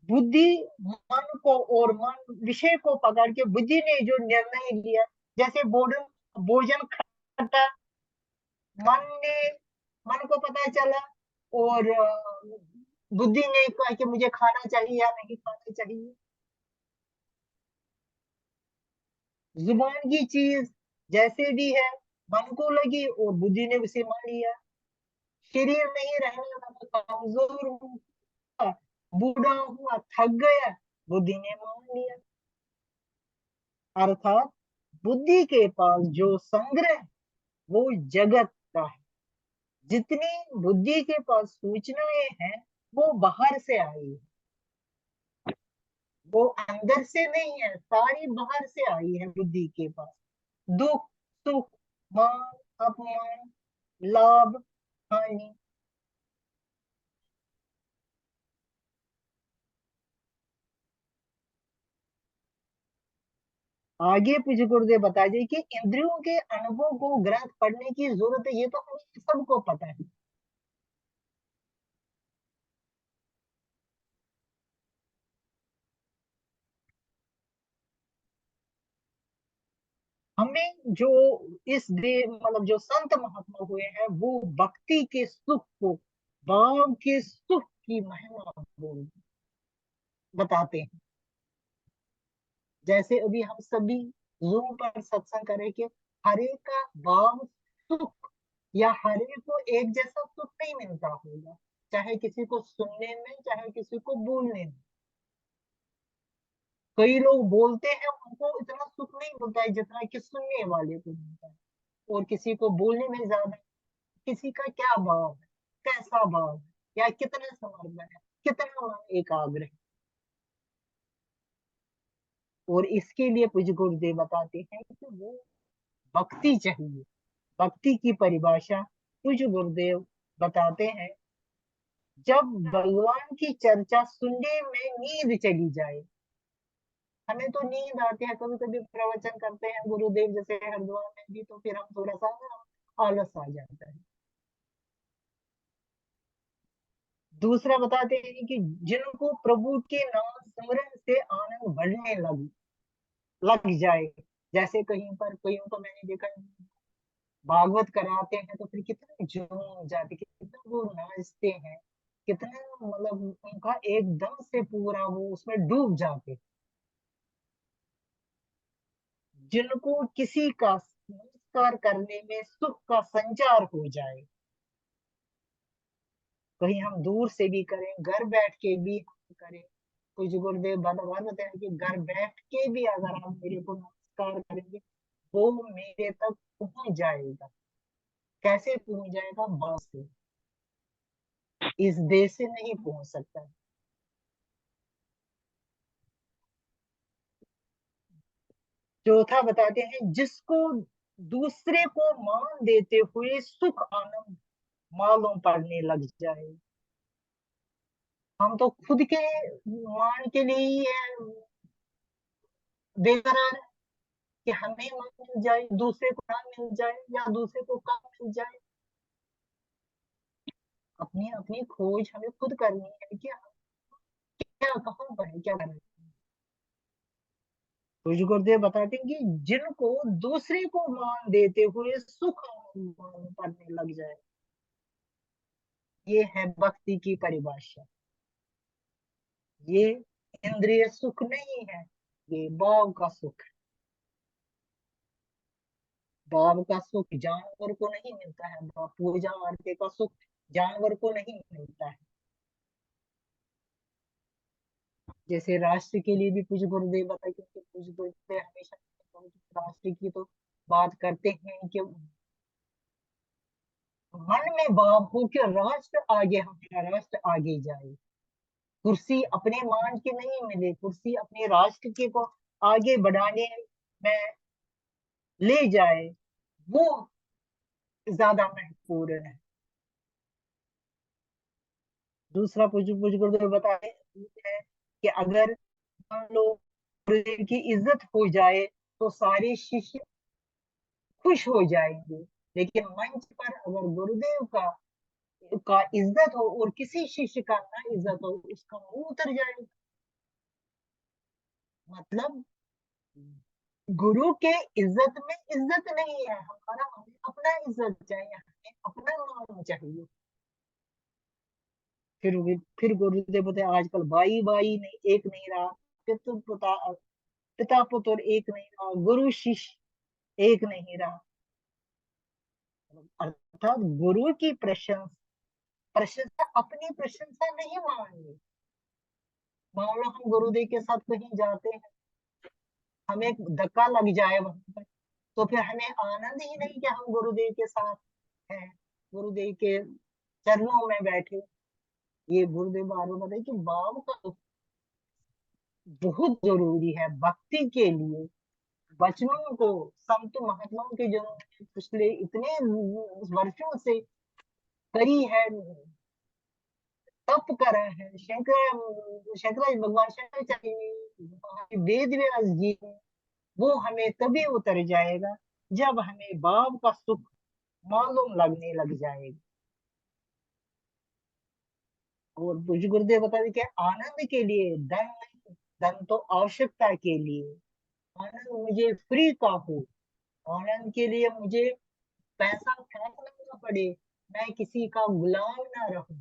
Speaker 6: बुद्धि मन को, और मन विषय को पकड़ के बुद्धि ने जो निर्णय लिया, जैसे भोजन भोजन खट्टा, मन ने, मन को पता चला, और बुद्धि ने कहा कि मुझे खाना चाहिए या नहीं खाना चाहिए। जुबान की चीज जैसे भी है, मन को लगी और बुद्धि ने उसे मान लिया। शरीर नहीं रहने वाला, कमजोर हुआ, बूढ़ा हुआ, थक गया, बुद्धि ने मान लिया। अर्थात बुद्धि के पास जो संग्रह है, वो जगत का है। जितनी बुद्धि के पास सूचनाएं हैं वो बाहर से आई है, वो अंदर से नहीं है, सारी बाहर से आई है बुद्धि के पास। दुख, सुख, मान, अपमान, लाभ, हानि। आगे पूज्य गुरुदेव बता दिए कि इंद्रियों के अनुभव को ग्रंथ पढ़ने की जरूरत है, ये तो हमें सबको पता है। हमें जो इस दे मतलब जो संत महात्मा हुए हैं, वो भक्ति के सुख को, भाव के सुख की महिमा बोल बताते हैं। जैसे अभी हम सभी जूम पर सत्संग करें कि हरे का भाव सुख, या हरे को एक जैसा सुख नहीं मिलता होगा, चाहे किसी को सुनने में, चाहे किसी को बोलने में। कई लोग बोलते हैं, उनको इतना सुख नहीं मिलता है जितना कि सुनने वाले को मिलता है, और किसी को बोलने में ज्यादा। किसी का क्या भाव है, कैसा भाव है, या कितना समर्पण है, कितना मन एकाग्र है। और इसके लिए पूज्य गुरुदेव बताते हैं कि वो भक्ति चाहिए। भक्ति की परिभाषा पूज्य गुरुदेव बताते हैं, जब भगवान की चर्चा सुनने में नींद चली जाए। हमें तो नींद आती है, कभी कभी प्रवचन करते हैं गुरुदेव जैसे हरिद्वार में भी, तो फिर हम थोड़ा सा आलस आ जाता है। दूसरा बताते हैं कि जिनको प्रभु के नाम स्मरण से आनंद बढ़ने लग जाए, जैसे कहीं पर कईयों को मैंने देखा है, भागवत कराते हैं तो फिर कितने झूम जाते, कितना वो नाचते हैं, कितना मतलब उनका एकदम से पूरा वो उसमें डूब जाते। जिनको किसी का नमस्कार करने में सुख का संचार हो जाए, कहीं हम दूर से भी करें, घर बैठ के भी हम करें। कुछ गुरुदेव भगवान बताया कि घर बैठ के भी अगर आप मेरे को नमस्कार करेंगे, वो मेरे तक पहुंच जाएगा। कैसे पहुंच जाएगा? भाव से। इस देह से नहीं पहुंच सकता। चौथा बताते हैं, जिसको दूसरे को मान देते हुए सुख आनंद मालूम पड़ने लग जाए। हम तो खुद के मान के लिए ही है बेकरार है कि हमें मान मिल जाए, दूसरे को ना मिल जाए, या दूसरे को कम मिल जाए। अपनी अपनी खोज हमें खुद करनी है कि हम क्या, कहाँ पर है, क्या कर रहे हैं। कुछ गुरुदेव बताते हैं कि जिनको दूसरे को मान देते हुए सुख आनंद मालूम पड़ने लग जाए, ये है भक्ति की परिभाषा। ये इंद्रिय सुख नहीं है, ये भाव का सुख है। भाव का सुख जानवर को नहीं मिलता है, पूजा आरती का सुख जानवर को नहीं मिलता है। जैसे राष्ट्र के लिए भी पूज्य गुरुदेव बताए, क्योंकि पूज्य गुरुदेव हमेशा राष्ट्र की तो बात करते हैं कि मन में भाव हो कि राष्ट्र आगे, हमारा राष्ट्र आगे जाए, कुर्सी अपने मान के नहीं मिले, कुर्सी अपने राष्ट्र के को आगे बढ़ाने में ले जाए, वो ज्यादा महत्वपूर्ण है। दूसरा पूज्य पूज्य गुरुदेव बताए है कि अगर मान लो गुरुदेव की इज्जत हो जाए तो सारे शिष्य खुश हो जाएंगे, लेकिन मंच पर अगर गुरुदेव का इज्जत हो और किसी शिष्य का ना इज्जत हो, उसका मुंह उतर जाएगा। मतलब गुरु के इज्जत में इज्जत नहीं है, हमारा हमें अपना इज्जत चाहिए, हमें अपना मान चाहिए। फिर गुरुदेव बोलते आजकल भाई भाई नहीं एक नहीं रहा, पिता पुत्र एक नहीं रहा, गुरु शिष्य एक नहीं रहा। अर्थात गुरु की प्रशंसा अपनी प्रशंसा नहीं माननी। मान लो हम गुरुदेव के साथ कहीं जाते हैं, हमें धक्का लग जाए वहां पर, तो फिर हमें आनंद ही नहीं कि हम गुरुदेव के साथ हैं, गुरुदेव के चरणों में बैठे। ये गुरुदेव बार बार बताए कि भाव का बहुत जरूरी है भक्ति के लिए। वचनों को संत महात्माओं के जो पिछले इतने वर्षों से करी है, तप करा है, शंकराचार्य भगवान शंकराचार्य वेद व्यास जी ने, वो हमें तभी उतर जाएगा जब हमें भाव का सुख मालूम लगने लग जाएगा। और पूज्य गुरुदेव बता दें कि आनंद के लिए धन नहीं, धन तो आवश्यकता के लिए, आनंद मुझे फ्री का हो, आनंद के लिए मुझे पैसा फेंकना ना पड़े, मैं किसी का गुलाम ना रहूं।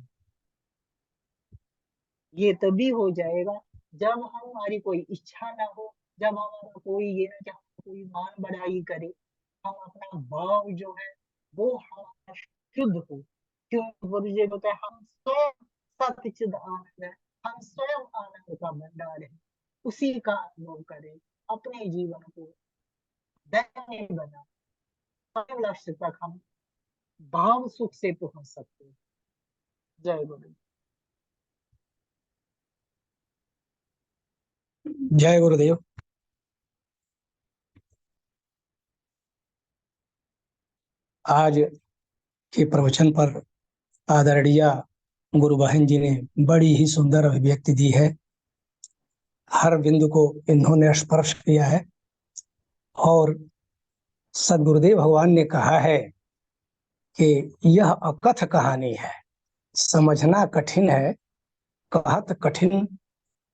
Speaker 6: ये तभी हो जाएगा जब हमारी कोई इच्छा ना हो, जब हमारा कोई ये ना चाहे कोई मान बढ़ाई करे, हम अपना भाव जो है वो हमारा शुद्ध हो। क्यों गुरुजी बताए हम स्वयं सच्चिद आनंद है, हम स्वयं आनंद का भंडार है, उसी का अनुभव करें, अपने जीवन को धन्य बना, परम लक्ष्य तक हम भाव सुख से पहुंच सकते हैं। जय गुरु।
Speaker 2: जय गुरुदेव। आज के प्रवचन पर आदरणीय गुरु बहन जी ने बड़ी ही सुंदर अभिव्यक्ति दी है, हर बिंदु को इन्होंने स्पर्श किया है। और सदगुरुदेव भगवान ने कहा है कि यह अकथ कहानी है, समझना कठिन है, कहत कठिन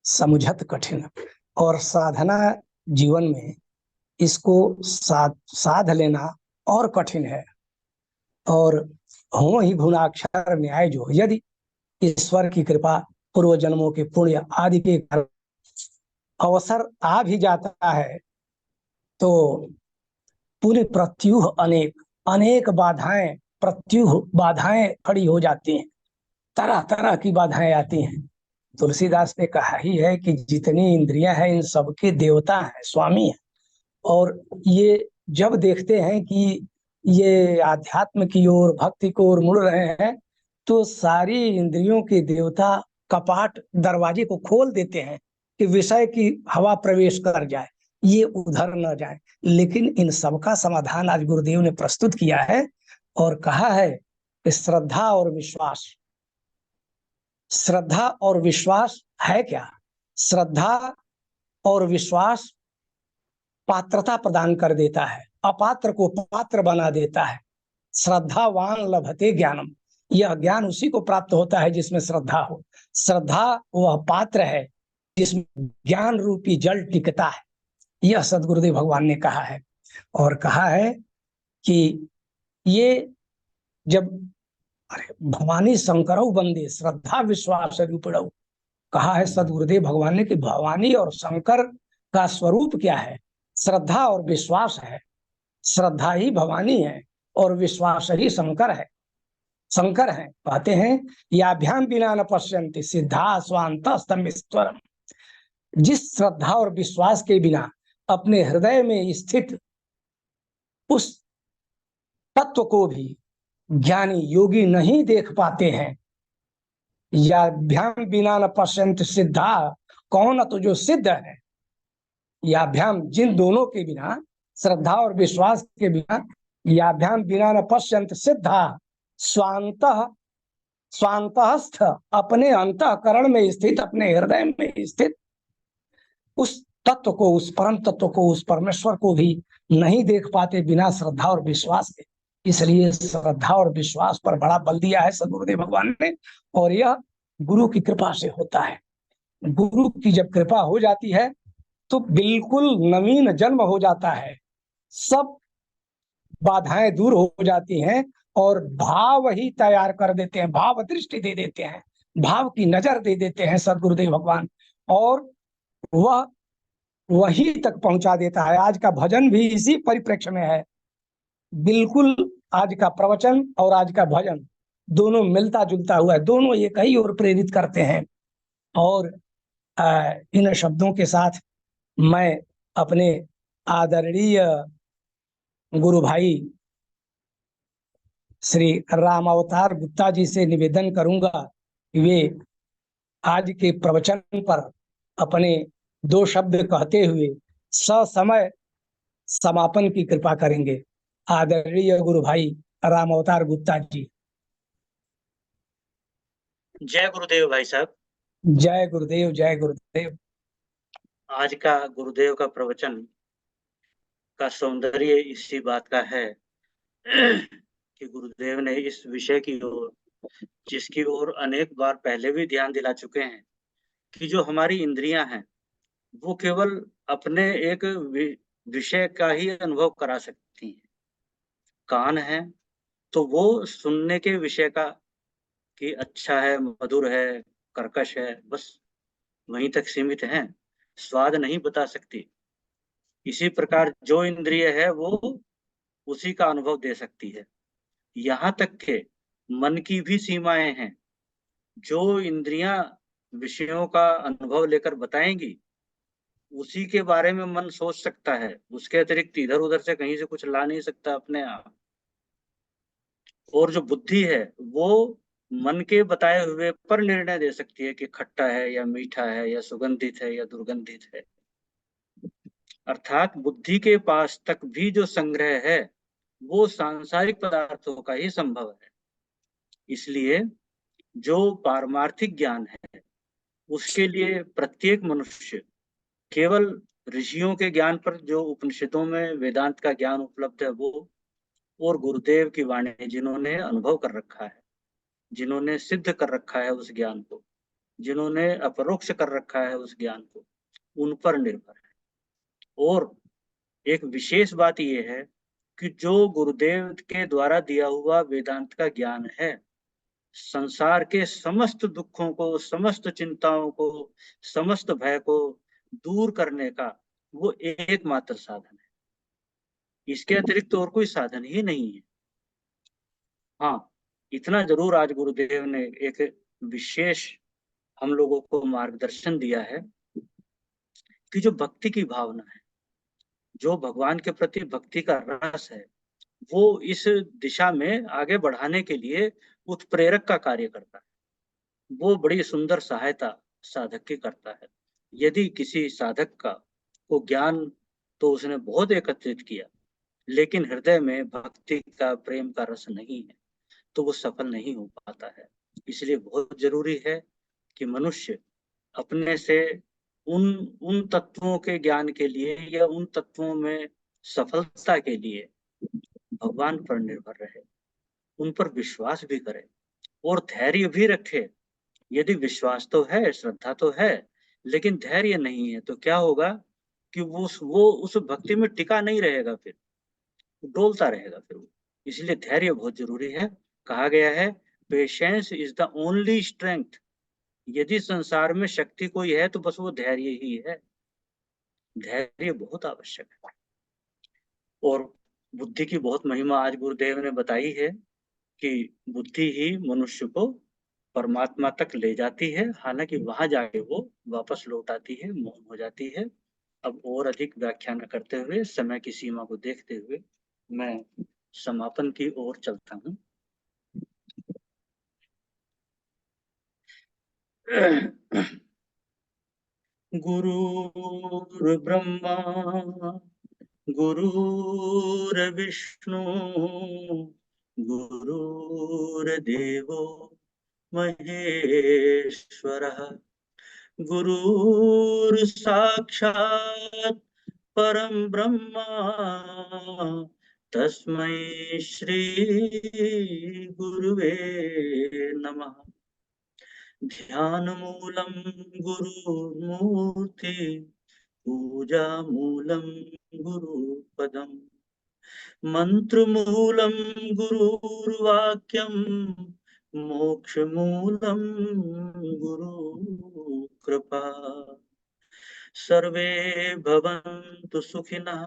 Speaker 2: समुझत कठिन। और साधना जीवन में इसको साध लेना और कठिन है। और हो ही गुणाक्षर न्याय जो, यदि ईश्वर की कृपा पूर्व जन्मों के पुण्य आदि के अवसर आ भी जाता है तो पूरी प्रत्युह अनेक बाधाएं, प्रत्युह बाधाएं खड़ी हो जाती हैं, तरह तरह की बाधाएं आती हैं। तुलसीदास ने कहा ही है कि जितनी इंद्रियां हैं इन सबके देवता हैं, स्वामी हैं। और ये जब देखते हैं कि ये आध्यात्म की ओर, भक्ति की ओर मुड़ रहे हैं, तो सारी इंद्रियों के देवता कपाट दरवाजे को खोल देते हैं कि विषय की हवा प्रवेश कर जाए, ये उधर न जाए। लेकिन इन सबका समाधान आज गुरुदेव ने प्रस्तुत किया है और कहा है कि श्रद्धा और विश्वास। श्रद्धा और विश्वास है क्या? श्रद्धा और विश्वास पात्रता प्रदान कर देता है, अपात्र को पात्र बना देता है। श्रद्धावान लभते ज्ञानम, यह ज्ञान उसी को प्राप्त होता है जिसमें श्रद्धा हो। श्रद्धा वह पात्र है जिसमें ज्ञान रूपी जल टिकता है, यह सदगुरुदेव भगवान ने कहा है। और कहा है कि ये जब भवानी शंकरौ बंदे श्रद्धा विश्वास रूपड़ौ, कहा है सदगुरुदेव भगवान ने कि भवानी और शंकर का स्वरूप क्या है? श्रद्धा और विश्वास है। श्रद्धा ही भवानी है और विश्वास ही शंकर है। शंकर है, कहते हैं याभ्याम बिना न पश्यन्ति सिद्धा स्वांत स्तमेश्वरम। जिस श्रद्धा और विश्वास के बिना अपने हृदय में स्थित उस तत्व को भी ज्ञानी योगी नहीं देख पाते हैं, या भ्याम बिना न पश्यंत सिद्धा, कौन तो जो सिद्ध है, या भ्याम जिन दोनों के बिना, श्रद्धा और विश्वास के बिना, या भ्याम बिना न पश्यंत सिद्धा, स्वांतः स्वांतस्थ, अपने अंतःकरण में स्थित, अपने हृदय में स्थित उस तत्व को, उस परम तत्व को, उस परमेश्वर को भी नहीं देख पाते बिना श्रद्धा और विश्वास के। इसलिए श्रद्धा और विश्वास पर बड़ा बल दिया है सदगुरुदेव भगवान ने, और यह गुरु की कृपा से होता है। गुरु की जब कृपा हो जाती है तो बिल्कुल नवीन जन्म हो जाता है, सब बाधाएं दूर हो जाती हैं और भाव ही तैयार कर देते हैं, भाव दृष्टि दे देते हैं, भाव की नजर दे देते हैं सदगुरुदेव भगवान, और वह वही तक पहुंचा देता है। आज का भजन भी इसी परिप्रेक्ष्य में है, बिल्कुल आज का प्रवचन और आज का भजन दोनों मिलता जुलता हुआ है, दोनों एक ही ओर प्रेरित करते हैं। और इन शब्दों के साथ मैं अपने आदरणीय गुरु भाई श्री राम अवतार गुप्ता जी से निवेदन करूंगा कि वे आज के प्रवचन पर अपने 2 शब्द कहते हुए ससमय समापन की कृपा करेंगे। आदरणीय गुरु भाई राम अवतार गुप्ता जी।
Speaker 8: जय गुरुदेव भाई साहब।
Speaker 2: जय गुरुदेव, जय गुरुदेव।
Speaker 8: आज का गुरुदेव का प्रवचन का सौंदर्य इसी बात का है कि गुरुदेव ने इस विषय की ओर, जिसकी ओर अनेक बार पहले भी ध्यान दिला चुके हैं, कि जो हमारी इंद्रियां हैं वो केवल अपने एक विषय का ही अनुभव करा सकती हैं। कान है तो वो सुनने के विषय का, कि अच्छा है, मधुर है, कर्कश है, बस वहीं तक सीमित हैं, स्वाद नहीं बता सकती। इसी प्रकार जो इंद्रिय है वो उसी का अनुभव दे सकती है। यहाँ तक के मन की भी सीमाएं हैं। जो इंद्रियां विषयों का अनुभव लेकर बताएंगी उसी के बारे में मन सोच सकता है, उसके अतिरिक्त इधर उधर से कहीं से कुछ ला नहीं सकता अपने आप। और जो बुद्धि है वो मन के बताए हुए पर निर्णय दे सकती है कि खट्टा है या मीठा है या सुगंधित है या दुर्गंधित है। अर्थात बुद्धि के पास तक भी जो संग्रह है वो सांसारिक पदार्थों का ही संभव है। इसलिए जो पारमार्थिक ज्ञान है उसके लिए प्रत्येक मनुष्य केवल ऋषियों के ज्ञान पर, जो उपनिषदों में वेदांत का ज्ञान उपलब्ध है वो, और गुरुदेव की वाणी जिन्होंने अनुभव कर रखा है, जिन्होंने सिद्ध कर रखा है उस ज्ञान को, जिन्होंने अपरोक्ष कर रखा है उस ज्ञान को, उन पर निर्भर है। और एक विशेष बात यह है कि जो गुरुदेव के द्वारा दिया हुआ वेदांत का ज्ञान है, संसार के समस्त दुखों को, समस्त चिंताओं को, समस्त भय को दूर करने का वो एकमात्र साधन है। इसके अतिरिक्त और कोई साधन ही नहीं है। हाँ, इतना जरूर आज गुरुदेव ने एक विशेष हम लोगों को मार्गदर्शन दिया है कि जो भक्ति की भावना है, जो भगवान के प्रति भक्ति का रस है, वो इस दिशा में आगे बढ़ाने के लिए उत्प्रेरक का कार्य करता है। वो बड़ी सुंदर सहायता साधक की करता है। यदि किसी साधक का को ज्ञान तो उसने बहुत एकत्रित किया, लेकिन हृदय में भक्ति का, प्रेम का रस नहीं है, तो वो सफल नहीं हो पाता है। इसलिए बहुत जरूरी है कि मनुष्य अपने से उन तत्वों के ज्ञान के लिए या उन तत्वों में सफलता के लिए भगवान पर निर्भर रहे, उन पर विश्वास भी करे और धैर्य भी रखे। यदि विश्वास तो है, श्रद्धा तो है, लेकिन धैर्य नहीं है तो क्या होगा कि वो उस भक्ति में टिका नहीं रहेगा, फिर डोलता रहेगा फिर वो। इसलिए धैर्य बहुत जरूरी है। कहा गया है patience is the only strength. यदि संसार में शक्ति कोई है तो बस वो धैर्य ही है। धैर्य बहुत आवश्यक है। और बुद्धि की बहुत महिमा आज गुरुदेव ने बताई है कि बुद्धि ही मनुष्य को परमात्मा तक ले जाती है, हालांकि वहां जाके वो वापस लौट आती है, मौन हो जाती है। अब और अधिक व्याख्या न करते हुए, समय की सीमा को देखते हुए मैं समापन की ओर चलता हूँ। गुरुर्ब्रह्मा गुरुर्विष्णु गुरुर्देवो महेश्वरः गुरुर्साक्षात् परं ब्रह्मा तस्मै श्री गुरुवे नमः। ध्यानमूलं गुरुमूर्ति पूजामूलं गुरुपदम् मन्त्रमूलं गुरुर्वाक्यं मोक्षमूलं गुरुकृपा। सर्वे भवन्तु सुखिनः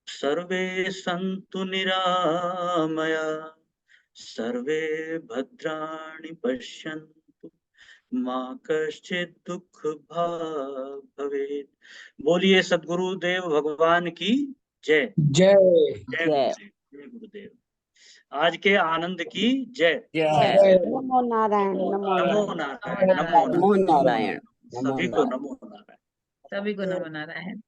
Speaker 8: सर्वे सन्तु निरामया सर्वे भद्राणि पश्यन्तु माँ कश्चित् दुख भाग् भवेत्। बोलिए सद्गुरुदेव भगवान की जय।
Speaker 2: जय
Speaker 8: जय
Speaker 4: जय।
Speaker 8: गुरुदेव, जय गुरुदेव। आज के आनंद की जय।
Speaker 2: जय।
Speaker 9: नमो नारायण नमो
Speaker 8: नमो
Speaker 9: नारायण।
Speaker 8: नारायण, नमो
Speaker 4: नमो
Speaker 8: नारायण,
Speaker 4: नारायण, नमो
Speaker 8: सभी को
Speaker 4: नारायण।
Speaker 8: नमो नारायण।
Speaker 1: सभी को नमो नारायण।